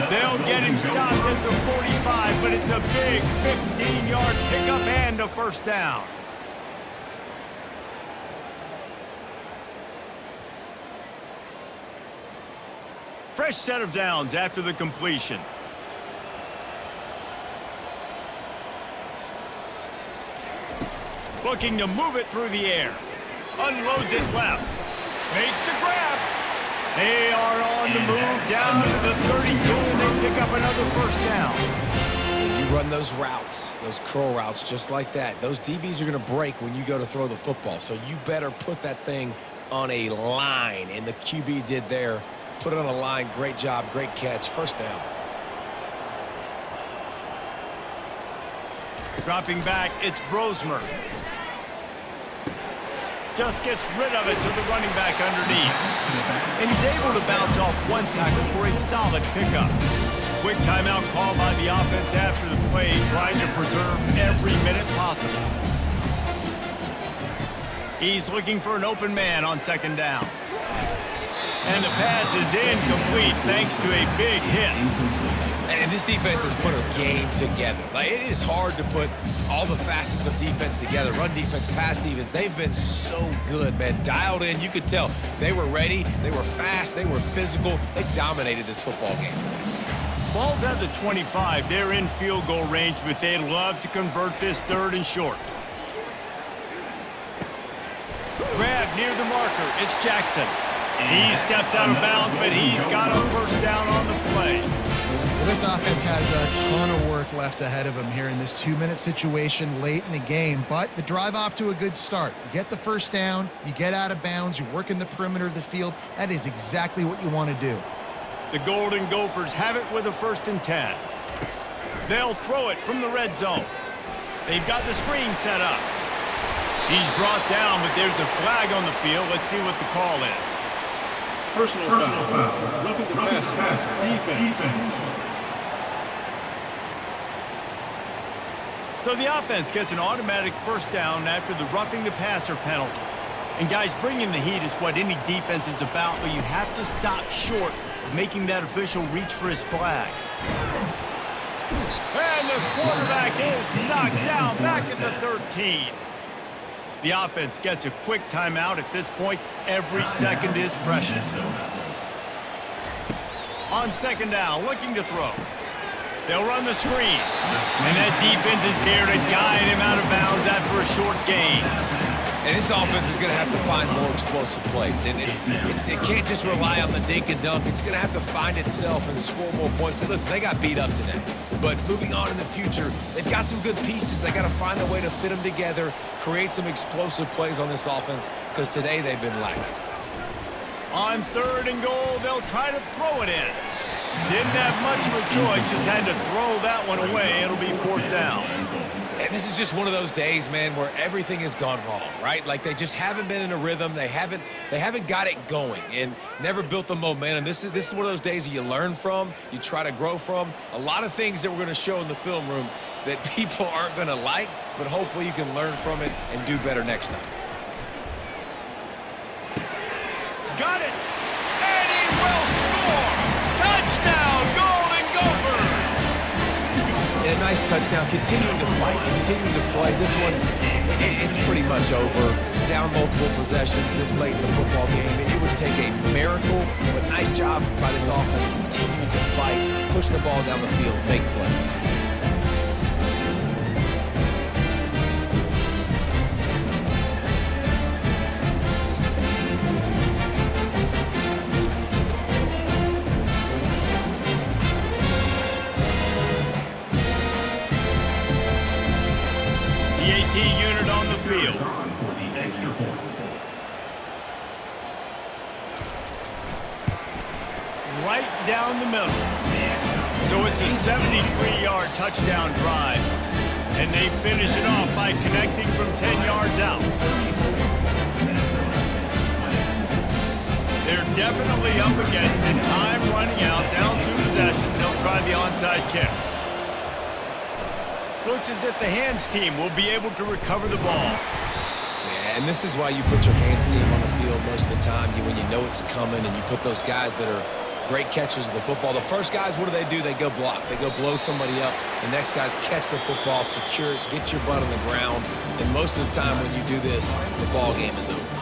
They'll get him stopped at the 45, but it's a big 15-yard pickup and a first down. Fresh set of downs after the completion. Looking to move it through the air. Unloads it left. Makes the grab. They are on the move down to the 32, and they pick up another first down. When you run those routes, those curl routes just like that, those DBs are going to break when you go to throw the football. So you better put that thing on a line, and the QB did there. Put it on a line. Great job. Great catch. First down. Dropping back, it's Brosmer. Just gets rid of it to the running back underneath. And he's able to bounce off one tackle for a solid pickup. Quick timeout called by the offense after the play, trying to preserve every minute possible. He's looking for an open man on 2nd down. And the pass is incomplete thanks to a big hit. And this defense has put a game together. Like, it is hard to put all the facets of defense together. Run defense, pass defense. They've been so good, man. Dialed in. You could tell they were ready. They were fast. They were physical. They dominated this football game. Ball's at the 25. They're in field goal range, but they'd love to convert this 3rd and short. Grab near the marker. It's Jackson. He steps out of bounds, but he's got a first down on the play. Well, this offense has a ton of work left ahead of them here in this 2-minute situation late in the game, but the drive off to a good start. You get the first down, you get out of bounds, you work in the perimeter of the field. That is exactly what you want to do. The Golden Gophers have it with a 1st and 10. They'll throw it from the red zone. They've got the screen set up. He's brought down, but there's a flag on the field. Let's see what the call is. Personal foul. Roughing the passer. Defense. So the offense gets an automatic first down after the roughing the passer penalty. And guys, bringing the heat is what any defense is about, but you have to stop short of making that official reach for his flag. And the quarterback is knocked down back at the 13. The offense gets a quick timeout at this point. Every second is precious. On 2nd down, looking to throw. They'll run the screen. And that defense is there to guide him out of bounds after a short gain. And this offense is going to have to find more explosive plays. And it can't just rely on the dink and dunk. It's going to have to find itself and score more points. And listen, they got beat up today. But moving on in the future, they've got some good pieces. They got to find a way to fit them together, create some explosive plays on this offense, because today they've been lacking. On 3rd and goal, they'll try to throw it in. Didn't have much of a choice, just had to throw that one away. It'll be 4th down. And this is just one of those days, man, where everything has gone wrong, right? Like they just haven't been in a rhythm. They haven't got it going and never built the momentum. This is one of those days that you learn from, you try to grow from. A lot of things that we're going to show in the film room that people aren't going to like, but hopefully you can learn from it and do better next time. Got it! And he will score! Touchdown, Golden Gophers! And a nice touchdown, continuing to fight, continuing to play. This one, it's pretty much over. Down multiple possessions this late in the football game. It would take a miracle, but nice job by this offense continuing to fight, push the ball down the field, make plays. The AT unit on the field. For the extra point. Right down the middle. So it's a 73-yard touchdown drive. And they finish it off by connecting from 10 yards out. They're definitely up against it. Time running out, down 2 possessions. They'll try the onside kick. Looks as if the hands team will be able to recover the ball. Yeah, and this is why you put your hands team on the field most of the time. When you know it's coming and you put those guys that are great catchers of the football. The first guys, what do? They go block. They go blow somebody up. The next guys catch the football, secure it, get your butt on the ground. And most of the time when you do this, the ball game is over.